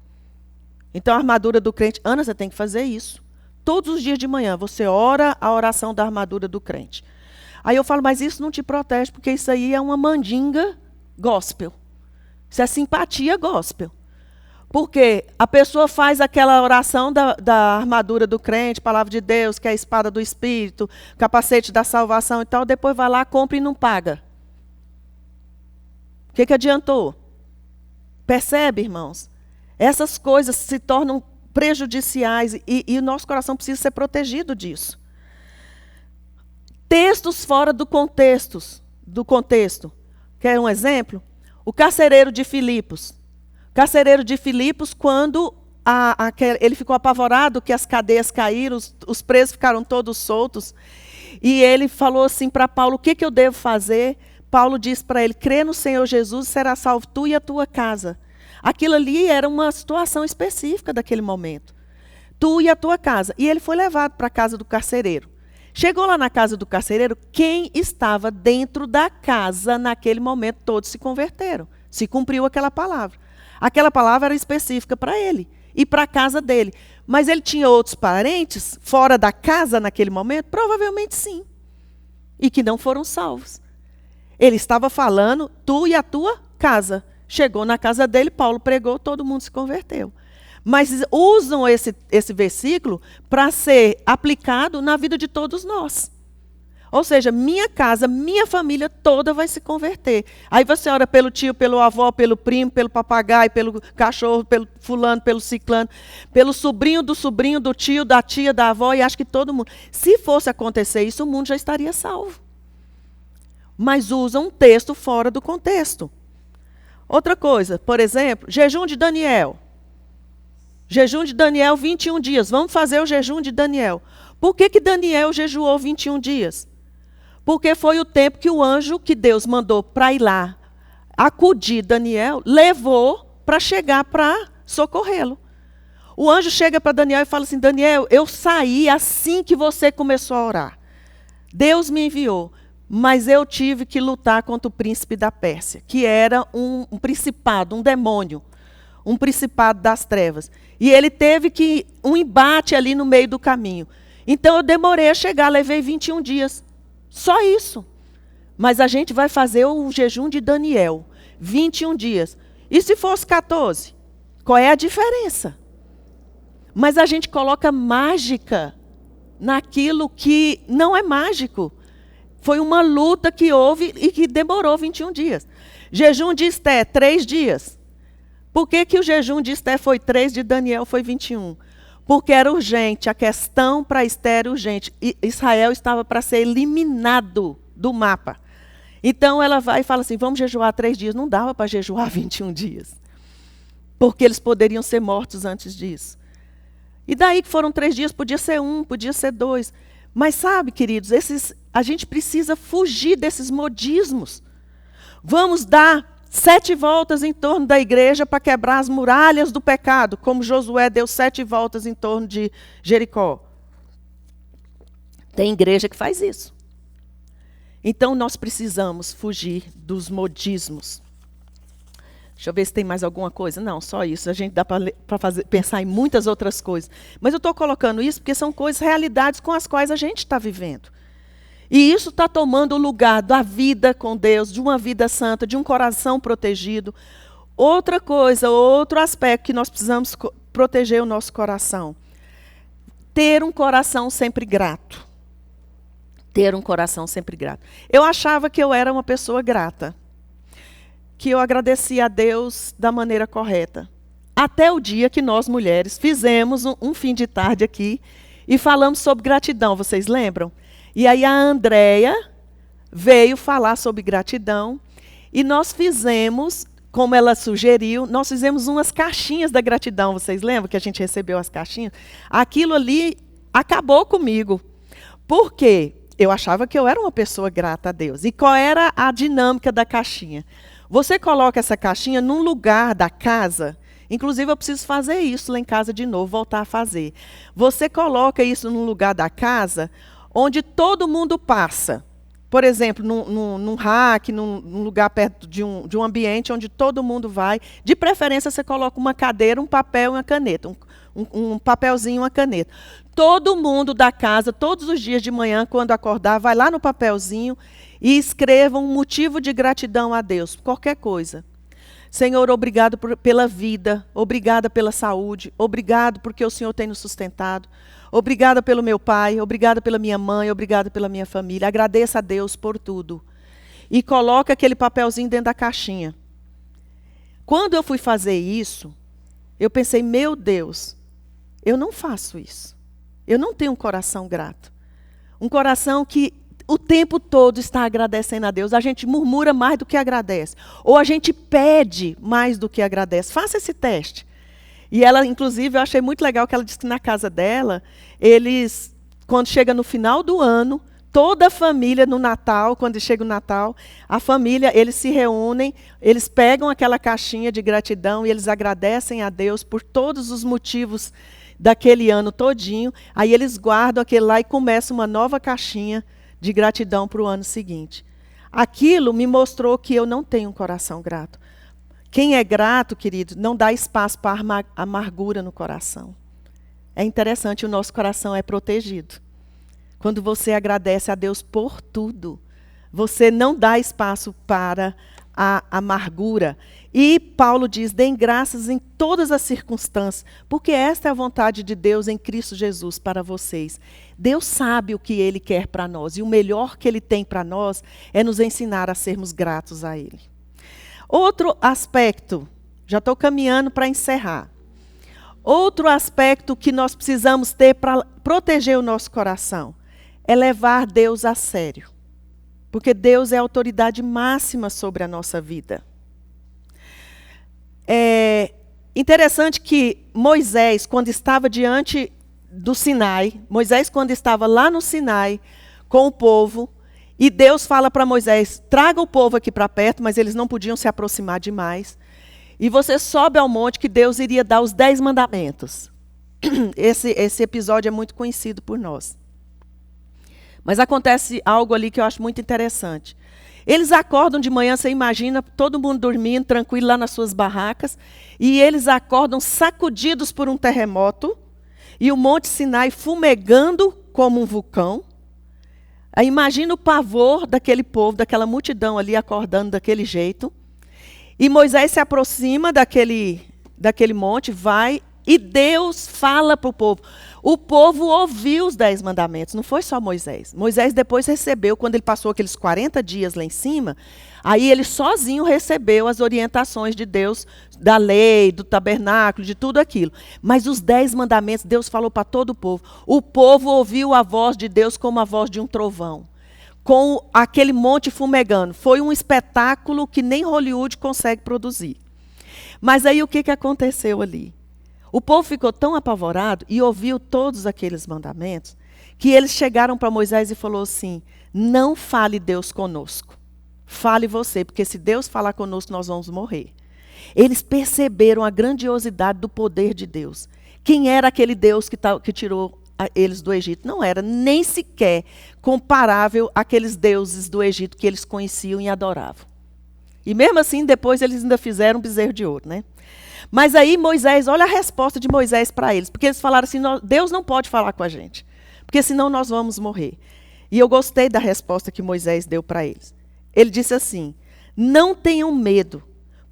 Speaker 1: Então, a armadura do crente... Ana, você tem que fazer isso. Todos os dias de manhã, você ora a oração da armadura do crente. Aí eu falo, mas isso não te protege, porque isso aí é uma mandinga gospel. Isso é simpatia gospel. Porque a pessoa faz aquela oração da armadura do crente, palavra de Deus, que é a espada do Espírito, capacete da salvação e tal, depois vai lá, compra e não paga. O que adiantou? Percebe, irmãos? Essas coisas se tornam prejudiciais e o nosso coração precisa ser protegido disso. Textos fora do contexto. Quer um exemplo? O carcereiro de Filipos. O carcereiro de Filipos, quando ele ficou apavorado que as cadeias caíram, os presos ficaram todos soltos, e ele falou assim para Paulo, o que eu devo fazer? Paulo disse para ele, crê no Senhor Jesus, será salvo tu e a tua casa. Aquilo ali era uma situação específica daquele momento. Tu e a tua casa. E ele foi levado para a casa do carcereiro. Chegou lá na casa do carcereiro, quem estava dentro da casa naquele momento, todos se converteram. Se cumpriu aquela palavra. Aquela palavra era específica para ele e para a casa dele. Mas ele tinha outros parentes fora da casa naquele momento? Provavelmente sim. E que não foram salvos. Ele estava falando, tu e a tua casa. Chegou na casa dele, Paulo pregou, todo mundo se converteu. Mas usam esse versículo para ser aplicado na vida de todos nós. Ou seja, minha casa, minha família toda vai se converter. Aí você ora pelo tio, pelo avô, pelo primo, pelo papagaio, pelo cachorro, pelo fulano, pelo ciclano, pelo sobrinho, do tio, da tia, da avó, e acho que todo mundo. Se fosse acontecer isso, o mundo já estaria salvo. Mas usa um texto fora do contexto. Outra coisa, por exemplo, jejum de Daniel. Jejum de Daniel, 21 dias. Vamos fazer o jejum de Daniel. Por que Daniel jejuou 21 dias? Porque foi o tempo que o anjo que Deus mandou para ir lá acudir Daniel, levou para chegar para socorrê-lo. O anjo chega para Daniel e fala assim: Daniel, eu saí assim que você começou a orar. Deus me enviou, mas eu tive que lutar contra o príncipe da Pérsia, que era um principado, um demônio, um principado das trevas. E ele teve um embate ali no meio do caminho. Então eu demorei a chegar, levei 21 dias. Só isso. Mas a gente vai fazer o jejum de Daniel, 21 dias. E se fosse 14? Qual é a diferença? Mas a gente coloca mágica naquilo que não é mágico. Foi uma luta que houve e que demorou 21 dias. Jejum de Esté, 3 dias. Por que o jejum de Esté foi 3, de Daniel foi 21? Porque era urgente, a questão para Esté era urgente. Israel estava para ser eliminado do mapa. Então ela vai e fala assim: vamos jejuar 3 dias. Não dava para jejuar 21 dias. Porque eles poderiam ser mortos antes disso. E daí que foram 3 dias, podia ser 1, podia ser 2. Mas sabe, queridos, a gente precisa fugir desses modismos. Vamos dar 7 voltas em torno da igreja para quebrar as muralhas do pecado, como Josué deu 7 voltas em torno de Jericó. Tem igreja que faz isso. Então nós precisamos fugir dos modismos. Deixa eu ver se tem mais alguma coisa. Não, só isso. A gente dá para pensar em muitas outras coisas. Mas eu estou colocando isso porque são coisas, realidades com as quais a gente está vivendo. E isso está tomando o lugar da vida com Deus, de uma vida santa, de um coração protegido. Outra coisa, outro aspecto que nós precisamos proteger o nosso coração. Ter um coração sempre grato. Ter um coração sempre grato. Eu achava que eu era uma pessoa grata. Que eu agradecia a Deus da maneira correta. Até o dia que nós, mulheres, fizemos um fim de tarde aqui e falamos sobre gratidão, vocês lembram? E aí a Andréia veio falar sobre gratidão e nós fizemos, como ela sugeriu, nós fizemos umas caixinhas da gratidão, vocês lembram que a gente recebeu as caixinhas? Aquilo ali acabou comigo. Por quê? Eu achava que eu era uma pessoa grata a Deus. E qual era a dinâmica da caixinha? Você coloca essa caixinha num lugar da casa, inclusive eu preciso fazer isso lá em casa de novo, voltar a fazer. Você coloca isso num lugar da casa onde todo mundo passa. Por exemplo, num rack, num lugar perto de um ambiente onde todo mundo vai. De preferência, você coloca uma cadeira, um papel e uma caneta. Um papelzinho e uma caneta. Todo mundo da casa, todos os dias de manhã, quando acordar, vai lá no papelzinho e escreva um motivo de gratidão a Deus. Qualquer coisa. Senhor, obrigado pela vida. Obrigada pela saúde. Obrigado porque o Senhor tem nos sustentado. Obrigada pelo meu pai, obrigada pela minha mãe, obrigada pela minha família. Agradeça a Deus por tudo. E coloca aquele papelzinho dentro da caixinha. Quando eu fui fazer isso, eu pensei, meu Deus, eu não faço isso. Eu não tenho um coração grato. Um coração que o tempo todo está agradecendo a Deus. A gente murmura mais do que agradece. Ou a gente pede mais do que agradece. Faça esse teste. E ela, inclusive, eu achei muito legal que ela disse que na casa dela, eles, quando chega no final do ano, toda a família no Natal, quando chega o Natal, a família, eles se reúnem, eles pegam aquela caixinha de gratidão e eles agradecem a Deus por todos os motivos daquele ano todinho. Aí eles guardam aquele lá e começam uma nova caixinha de gratidão para o ano seguinte. Aquilo me mostrou que eu não tenho um coração grato. Quem é grato, querido, não dá espaço para amargura no coração. É interessante, o nosso coração é protegido. Quando você agradece a Deus por tudo, você não dá espaço para a amargura. E Paulo diz, deem graças em todas as circunstâncias, porque esta é a vontade de Deus em Cristo Jesus para vocês. Deus sabe o que Ele quer para nós, e o melhor que Ele tem para nós é nos ensinar a sermos gratos a Ele. Outro aspecto, já estou caminhando para encerrar. Outro aspecto que nós precisamos ter para proteger o nosso coração é levar Deus a sério. Porque Deus é a autoridade máxima sobre a nossa vida. É interessante que Moisés, quando estava diante do Sinai, Moisés, quando estava lá no Sinai com o povo, e Deus fala para Moisés, traga o povo aqui para perto, mas eles não podiam se aproximar demais. E você sobe ao monte que Deus iria dar os 10 mandamentos. Esse episódio é muito conhecido por nós. Mas acontece algo ali que eu acho muito interessante. Eles acordam de manhã, você imagina, todo mundo dormindo, tranquilo lá nas suas barracas, e eles acordam sacudidos por um terremoto, e o Monte Sinai fumegando como um vulcão. Aí imagina o pavor daquele povo, daquela multidão ali acordando daquele jeito. E Moisés se aproxima daquele monte, vai, e Deus fala para o povo. O povo ouviu os 10 mandamentos, não foi só Moisés. Moisés depois recebeu, quando ele passou aqueles 40 dias lá em cima, aí ele sozinho recebeu as orientações de Deus, da lei, do tabernáculo, de tudo aquilo. Mas os 10 mandamentos, Deus falou para todo o povo. O povo ouviu a voz de Deus como a voz de um trovão, com aquele monte fumegando. Foi um espetáculo que nem Hollywood consegue produzir. Mas aí o que aconteceu ali? O povo ficou tão apavorado e ouviu todos aqueles mandamentos, que eles chegaram para Moisés e falou assim, não fale Deus conosco, fale você, porque se Deus falar conosco nós vamos morrer. Eles perceberam a grandiosidade do poder de Deus. Quem era aquele Deus que tirou eles do Egito? Não era nem sequer comparável àqueles deuses do Egito que eles conheciam e adoravam. E mesmo assim, depois eles ainda fizeram um bezerro de ouro, né? Mas aí Moisés, olha a resposta de Moisés para eles. Porque eles falaram assim, Deus não pode falar com a gente, porque senão nós vamos morrer. E eu gostei da resposta que Moisés deu para eles. Ele disse assim, não tenham medo,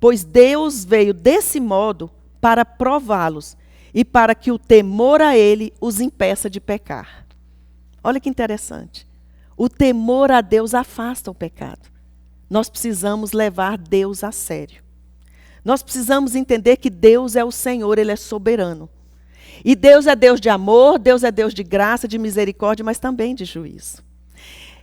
Speaker 1: pois Deus veio desse modo para prová-los e para que o temor a Ele os impeça de pecar. Olha que interessante. O temor a Deus afasta o pecado. Nós precisamos levar Deus a sério. Nós precisamos entender que Deus é o Senhor, Ele é soberano. E Deus é Deus de amor, Deus é Deus de graça, de misericórdia, mas também de juízo.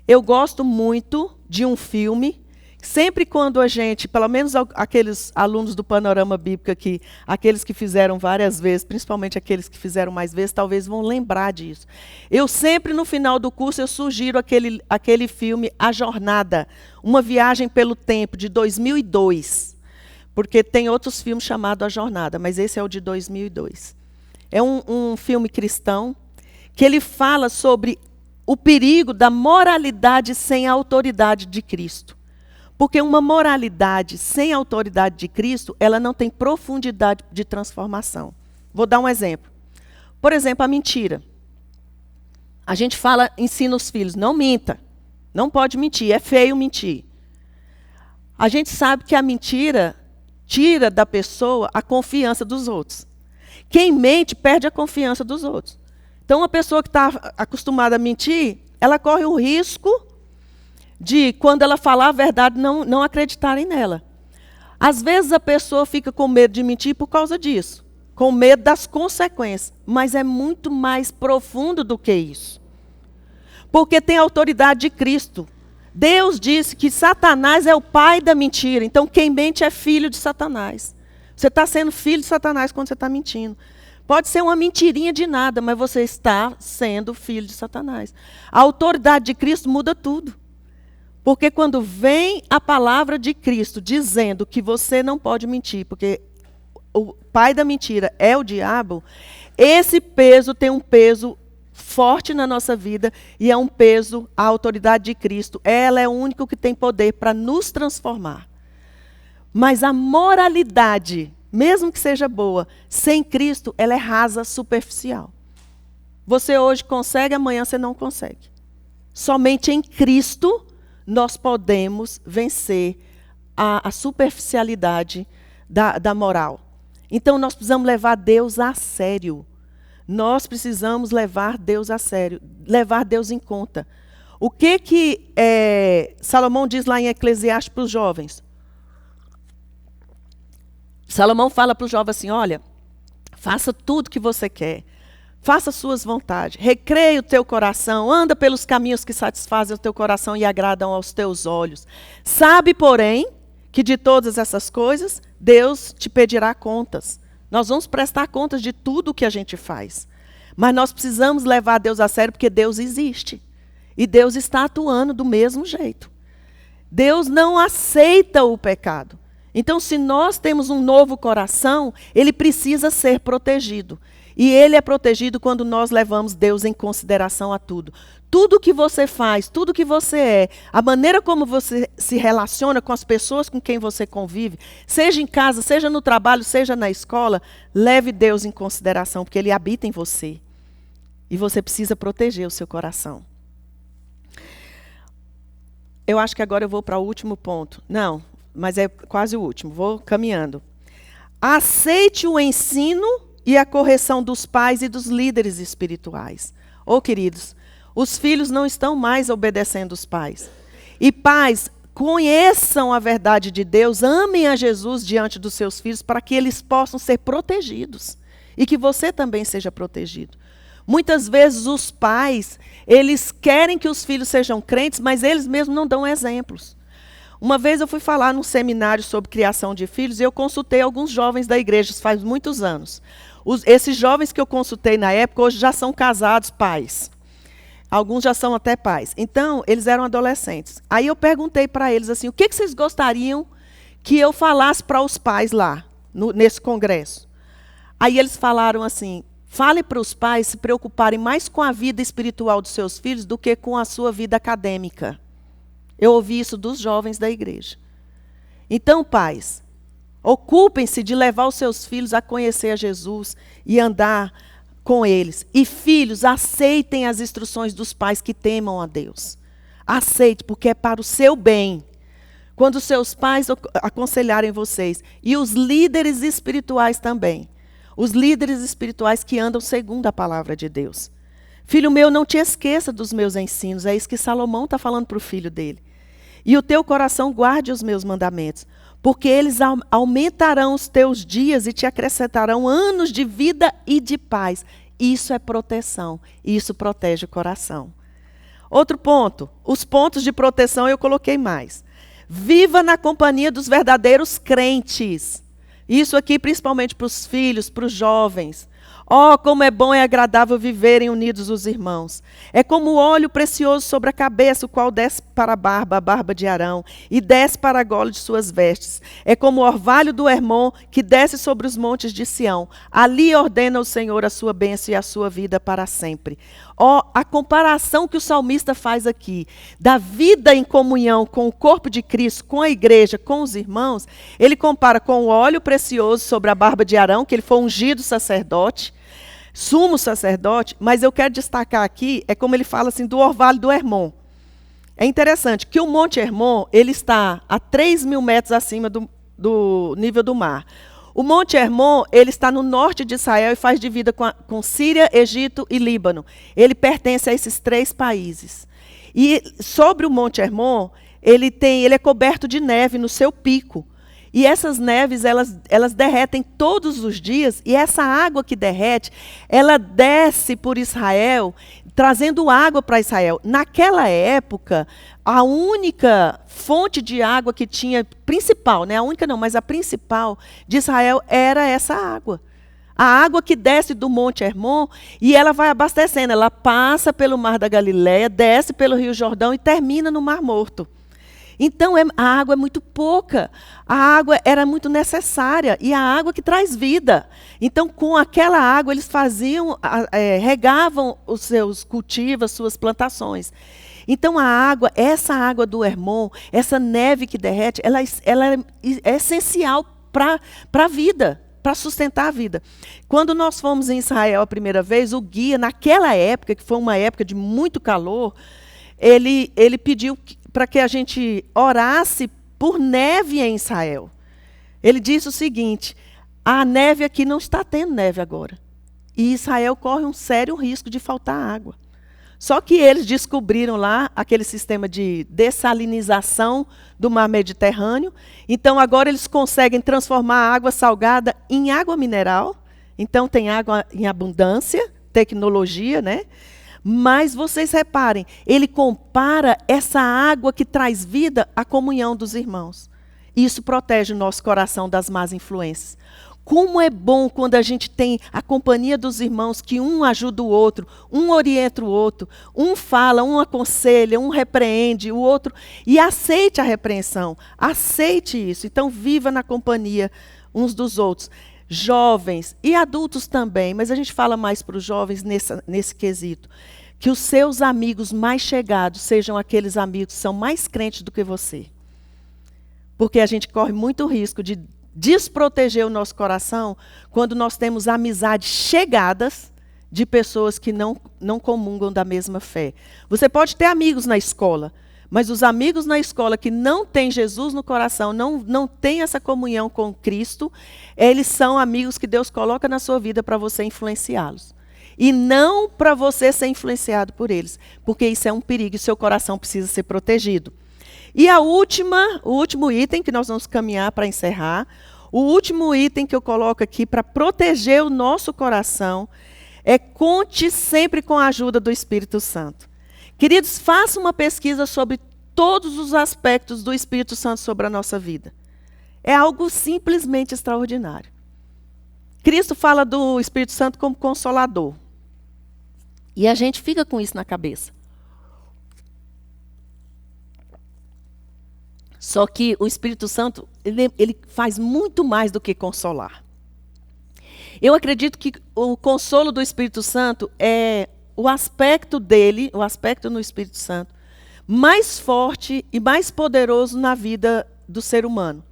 Speaker 1: Eu gosto muito de um filme, sempre quando a gente, pelo menos aqueles alunos do Panorama Bíblico aqui, aqueles que fizeram várias vezes, principalmente aqueles que fizeram mais vezes, talvez vão lembrar disso. Eu sempre, no final do curso, eu sugiro aquele filme A Jornada, uma viagem pelo tempo, de 2002. Porque tem outros filmes chamados A Jornada, mas esse é o de 2002. É um filme cristão que ele fala sobre o perigo da moralidade sem a autoridade de Cristo. Porque uma moralidade sem a autoridade de Cristo, ela não tem profundidade de transformação. Vou dar um exemplo. Por exemplo, a mentira. A gente ensina os filhos, não minta. Não pode mentir, é feio mentir. A gente sabe que a mentira tira da pessoa a confiança dos outros. Quem mente perde a confiança dos outros. Então, uma pessoa que está acostumada a mentir, ela corre o risco de, quando ela falar a verdade, não acreditarem nela. Às vezes a pessoa fica com medo de mentir por causa disso, com medo das consequências, mas é muito mais profundo do que isso. Porque tem a autoridade de Cristo. Deus disse que Satanás é o pai da mentira. Então, quem mente é filho de Satanás. Você está sendo filho de Satanás quando você está mentindo. Pode ser uma mentirinha de nada, mas você está sendo filho de Satanás. A autoridade de Cristo muda tudo. Porque quando vem a palavra de Cristo dizendo que você não pode mentir, porque o pai da mentira é o diabo, esse peso tem um peso forte na nossa vida e é um peso, a autoridade de Cristo. Ela é o único que tem poder para nos transformar. Mas a moralidade, mesmo que seja boa, sem Cristo, ela é rasa, superficial. Você hoje consegue, amanhã você não consegue. Somente em Cristo nós podemos vencer a superficialidade da moral. Então, nós precisamos levar Deus a sério. Nós precisamos levar Deus a sério, levar Deus em conta. O que Salomão diz lá em Eclesiastes para os jovens? Salomão fala para os jovens assim, olha, faça tudo que você quer. Faça suas vontades, recreia o teu coração, anda pelos caminhos que satisfazem o teu coração e agradam aos teus olhos. Sabe, porém, que de todas essas coisas, Deus te pedirá contas. Nós vamos prestar contas de tudo o que a gente faz. Mas nós precisamos levar Deus a sério, porque Deus existe. E Deus está atuando do mesmo jeito. Deus não aceita o pecado. Então, se nós temos um novo coração, ele precisa ser protegido. E ele é protegido quando nós levamos Deus em consideração a tudo. Tudo que você faz, tudo que você é, a maneira como você se relaciona com as pessoas com quem você convive, seja em casa, seja no trabalho, seja na escola, leve Deus em consideração, porque ele habita em você. E você precisa proteger o seu coração. Eu acho que agora eu vou para o último ponto. Não, mas é quase o último, vou caminhando. Aceite o ensino e a correção dos pais e dos líderes espirituais. Queridos, os filhos não estão mais obedecendo os pais. E pais, conheçam a verdade de Deus, amem a Jesus diante dos seus filhos, para que eles possam ser protegidos. E que você também seja protegido. Muitas vezes os pais, eles querem que os filhos sejam crentes, mas eles mesmos não dão exemplos. Uma vez eu fui falar num seminário sobre criação de filhos e eu consultei alguns jovens da igreja, faz muitos anos. Esses jovens que eu consultei na época, hoje já são casados, pais. Alguns já são até pais. Então, eles eram adolescentes. Aí eu perguntei para eles assim, o que vocês gostariam que eu falasse para os pais lá, nesse congresso? Aí eles falaram assim, fale para os pais se preocuparem mais com a vida espiritual dos seus filhos do que com a sua vida acadêmica. Eu ouvi isso dos jovens da igreja. Então, pais, ocupem-se de levar os seus filhos a conhecer a Jesus e andar com eles. E filhos, aceitem as instruções dos pais que temam a Deus. Aceite, porque é para o seu bem. Quando os seus pais aconselharem vocês, e os líderes espirituais também. Os líderes espirituais que andam segundo a palavra de Deus. Filho meu, não te esqueça dos meus ensinos. É isso que Salomão está falando para o filho dele. E o teu coração guarde os meus mandamentos, porque eles aumentarão os teus dias e te acrescentarão anos de vida e de paz. Isso é proteção, isso protege o coração. Outro ponto, os pontos de proteção eu coloquei mais. Viva na companhia dos verdadeiros crentes. Isso aqui principalmente para os filhos, para os jovens. Como é bom e agradável viverem unidos os irmãos. É como o óleo precioso sobre a cabeça, o qual desce para a barba de Arão, e desce para a gola de suas vestes. É como o orvalho do Hermon, que desce sobre os montes de Sião. Ali ordena o Senhor a sua bênção e a sua vida para sempre. A comparação que o salmista faz aqui, da vida em comunhão com o corpo de Cristo, com a igreja, com os irmãos, ele compara com o óleo precioso sobre a barba de Arão, que ele foi ungido sacerdote, sumo sacerdote, mas eu quero destacar aqui, é como ele fala assim, do orvalho do Hermon. É interessante que o Monte Hermon, ele está a 3.000 metros acima do nível do mar. O Monte Hermon, ele está no norte de Israel e faz divisa com Síria, Egito e Líbano. Ele pertence a esses 3 países. E sobre o Monte Hermon, ele é coberto de neve no seu pico. E essas neves, elas derretem todos os dias, e essa água que derrete, ela desce por Israel, trazendo água para Israel. Naquela época, a única fonte de água que tinha, principal, né? A única não, mas a principal de Israel era essa água. A água que desce do Monte Hermon, e ela vai abastecendo, ela passa pelo Mar da Galileia, desce pelo Rio Jordão e termina no Mar Morto. Então, a água é muito pouca, a água era muito necessária, e a água que traz vida. Então, com aquela água, eles regavam os seus cultivos, as suas plantações. Então, essa água do Hermon, essa neve que derrete, ela é essencial para a vida, para sustentar a vida. Quando nós fomos em Israel a primeira vez, o guia, naquela época, que foi uma época de muito calor, ele pediu para que a gente orasse por neve em Israel. Ele disse o seguinte: a neve aqui não está tendo neve agora. E Israel corre um sério risco de faltar água. Só que eles descobriram lá aquele sistema de dessalinização do mar Mediterrâneo. Então agora eles conseguem transformar a água salgada em água mineral. Então tem água em abundância, tecnologia, né? Mas vocês reparem, ele compara essa água que traz vida à comunhão dos irmãos. Isso protege o nosso coração das más influências. Como é bom quando a gente tem a companhia dos irmãos, que um ajuda o outro, um orienta o outro, um fala, um aconselha, um repreende o outro. E aceite a repreensão, aceite isso. Então viva na companhia uns dos outros. Jovens e adultos também, mas a gente fala mais para os jovens nesse quesito. Que os seus amigos mais chegados sejam aqueles amigos que são mais crentes do que você. Porque a gente corre muito risco de desproteger o nosso coração quando nós temos amizades chegadas de pessoas que não comungam da mesma fé. Você pode ter amigos na escola, mas os amigos na escola que não têm Jesus no coração, não têm essa comunhão com Cristo, eles são amigos que Deus coloca na sua vida para você influenciá-los. E não para você ser influenciado por eles, porque isso é um perigo e seu coração precisa ser protegido. E o último item que nós vamos caminhar para encerrar, o último item que eu coloco aqui para proteger o nosso coração é: conte sempre com a ajuda do Espírito Santo. Queridos, faça uma pesquisa sobre todos os aspectos do Espírito Santo sobre a nossa vida. É algo simplesmente extraordinário. Cristo fala do Espírito Santo como consolador. E a gente fica com isso na cabeça. Só que o Espírito Santo, ele faz muito mais do que consolar. Eu acredito que o consolo do Espírito Santo é o aspecto dele, o aspecto no Espírito Santo, mais forte e mais poderoso na vida do ser humano.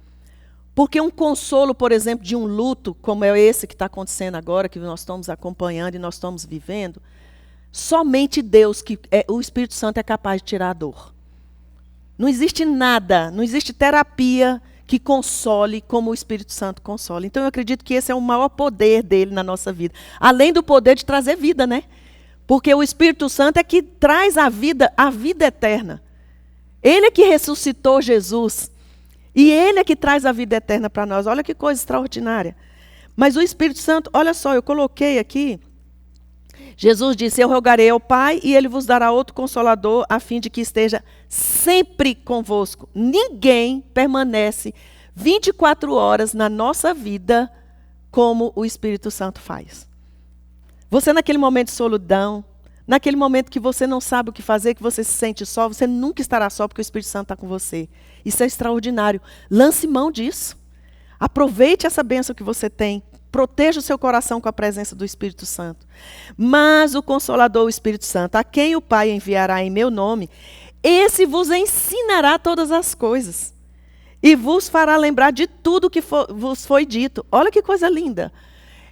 Speaker 1: Porque um consolo, por exemplo, de um luto, como é esse que está acontecendo agora, que nós estamos acompanhando e nós estamos vivendo, somente Deus, o Espírito Santo é capaz de tirar a dor. Não existe nada, não existe terapia que console como o Espírito Santo consola. Então eu acredito que esse é o maior poder dele na nossa vida. Além do poder de trazer vida, né? Porque o Espírito Santo é que traz a vida eterna. Ele é que ressuscitou Jesus. E ele é que traz a vida eterna para nós. Olha que coisa extraordinária. Mas o Espírito Santo, olha só, eu coloquei aqui. Jesus disse: eu rogarei ao Pai e ele vos dará outro consolador, a fim de que esteja sempre convosco. Ninguém permanece 24 horas na nossa vida como o Espírito Santo faz. Você naquele momento de solidão, naquele momento que você não sabe o que fazer, que você se sente só, você nunca estará só porque o Espírito Santo está com você. Isso é extraordinário. Lance mão disso. Aproveite essa bênção que você tem. Proteja o seu coração com a presença do Espírito Santo. Mas o Consolador, o Espírito Santo, a quem o Pai enviará em meu nome, esse vos ensinará todas as coisas. E vos fará lembrar de tudo que vos foi dito. Olha que coisa linda.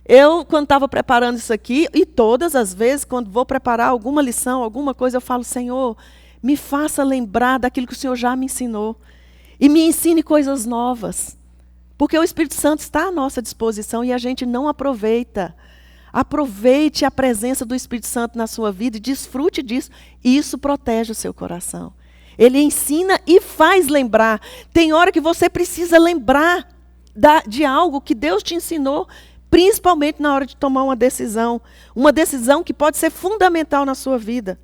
Speaker 1: Eu, quando estava preparando isso aqui, e todas as vezes, quando vou preparar alguma lição, alguma coisa, eu falo: Senhor, me faça lembrar daquilo que o Senhor já me ensinou. E me ensine coisas novas. Porque o Espírito Santo está à nossa disposição e a gente não aproveita. Aproveite a presença do Espírito Santo na sua vida e desfrute disso. E isso protege o seu coração. Ele ensina e faz lembrar. Tem hora que você precisa lembrar de algo que Deus te ensinou, principalmente na hora de tomar uma decisão. Uma decisão que pode ser fundamental na sua vida.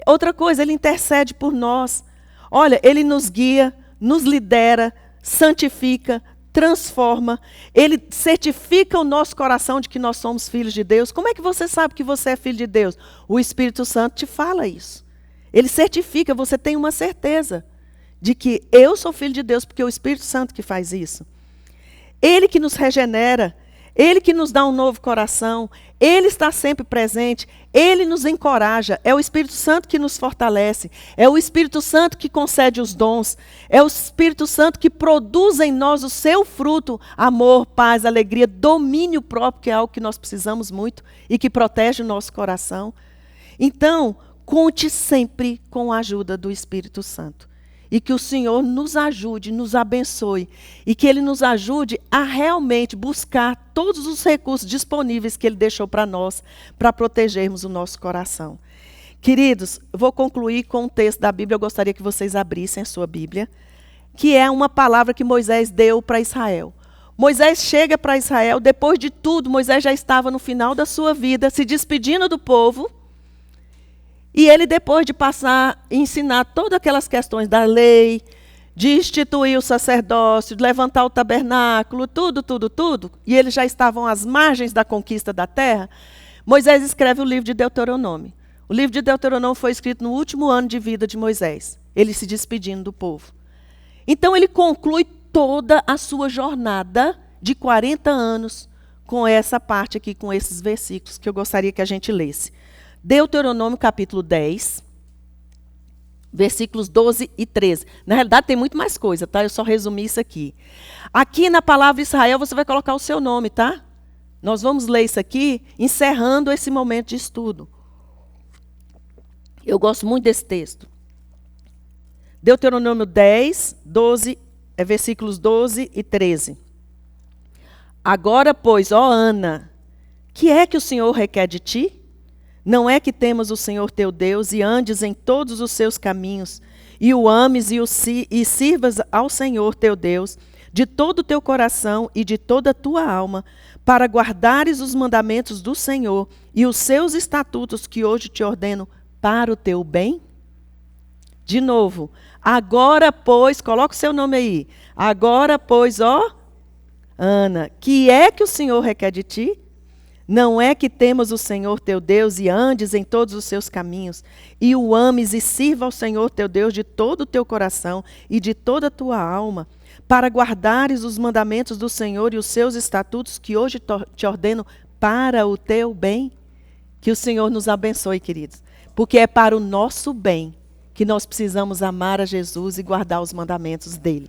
Speaker 1: Outra coisa, ele intercede por nós. Olha, ele nos guia, nos lidera, santifica, transforma. Ele certifica o nosso coração de que nós somos filhos de Deus. Como é que você sabe que você é filho de Deus? O Espírito Santo te fala isso. Ele certifica, você tem uma certeza de que eu sou filho de Deus, porque é o Espírito Santo que faz isso. Ele que nos regenera, ele que nos dá um novo coração, ele está sempre presente, ele nos encoraja, é o Espírito Santo que nos fortalece, é o Espírito Santo que concede os dons, é o Espírito Santo que produz em nós o seu fruto, amor, paz, alegria, domínio próprio, que é algo que nós precisamos muito e que protege o nosso coração. Então, conte sempre com a ajuda do Espírito Santo. E que o Senhor nos ajude, nos abençoe. E que Ele nos ajude a realmente buscar todos os recursos disponíveis que Ele deixou para nós, para protegermos o nosso coração. Queridos, eu vou concluir com um texto da Bíblia. Eu gostaria que vocês abrissem a sua Bíblia, que é uma palavra que Moisés deu para Israel. Moisés chega para Israel, depois de tudo, Moisés já estava no final da sua vida, se despedindo do povo. E ele, depois de passar e ensinar todas aquelas questões da lei, de instituir o sacerdócio, de levantar o tabernáculo, tudo, e eles já estavam às margens da conquista da terra, Moisés escreve o livro de Deuteronômio. O livro de Deuteronômio foi escrito no último ano de vida de Moisés, ele se despedindo do povo. Então ele conclui toda a sua jornada de 40 anos com essa parte aqui, com esses versículos que eu gostaria que a gente lesse. Deuteronômio capítulo 10, versículos 12 e 13. Na realidade tem muito mais coisa, tá? Eu só resumi isso aqui. Aqui na palavra Israel você vai colocar o seu nome, tá? Nós vamos ler isso aqui, encerrando esse momento de estudo. Eu gosto muito desse texto. Deuteronômio 10, versículos 12 e 13. Agora, pois, ó Ana, que é que o Senhor requer de ti? Não é que temas o Senhor teu Deus e andes em todos os seus caminhos, e o ames e sirvas ao Senhor teu Deus de todo o teu coração e de toda a tua alma, para guardares os mandamentos do Senhor e os seus estatutos que hoje te ordeno para o teu bem? De novo, agora, pois, coloca o seu nome aí. Agora, pois, ó Ana, que é que o Senhor requer de ti? Não é que temas o Senhor teu Deus e andes em todos os seus caminhos, e o ames e sirva ao Senhor teu Deus de todo o teu coração e de toda a tua alma, para guardares os mandamentos do Senhor e os seus estatutos que hoje te ordeno para o teu bem? Que o Senhor nos abençoe, queridos, porque é para o nosso bem que nós precisamos amar a Jesus e guardar os mandamentos dele.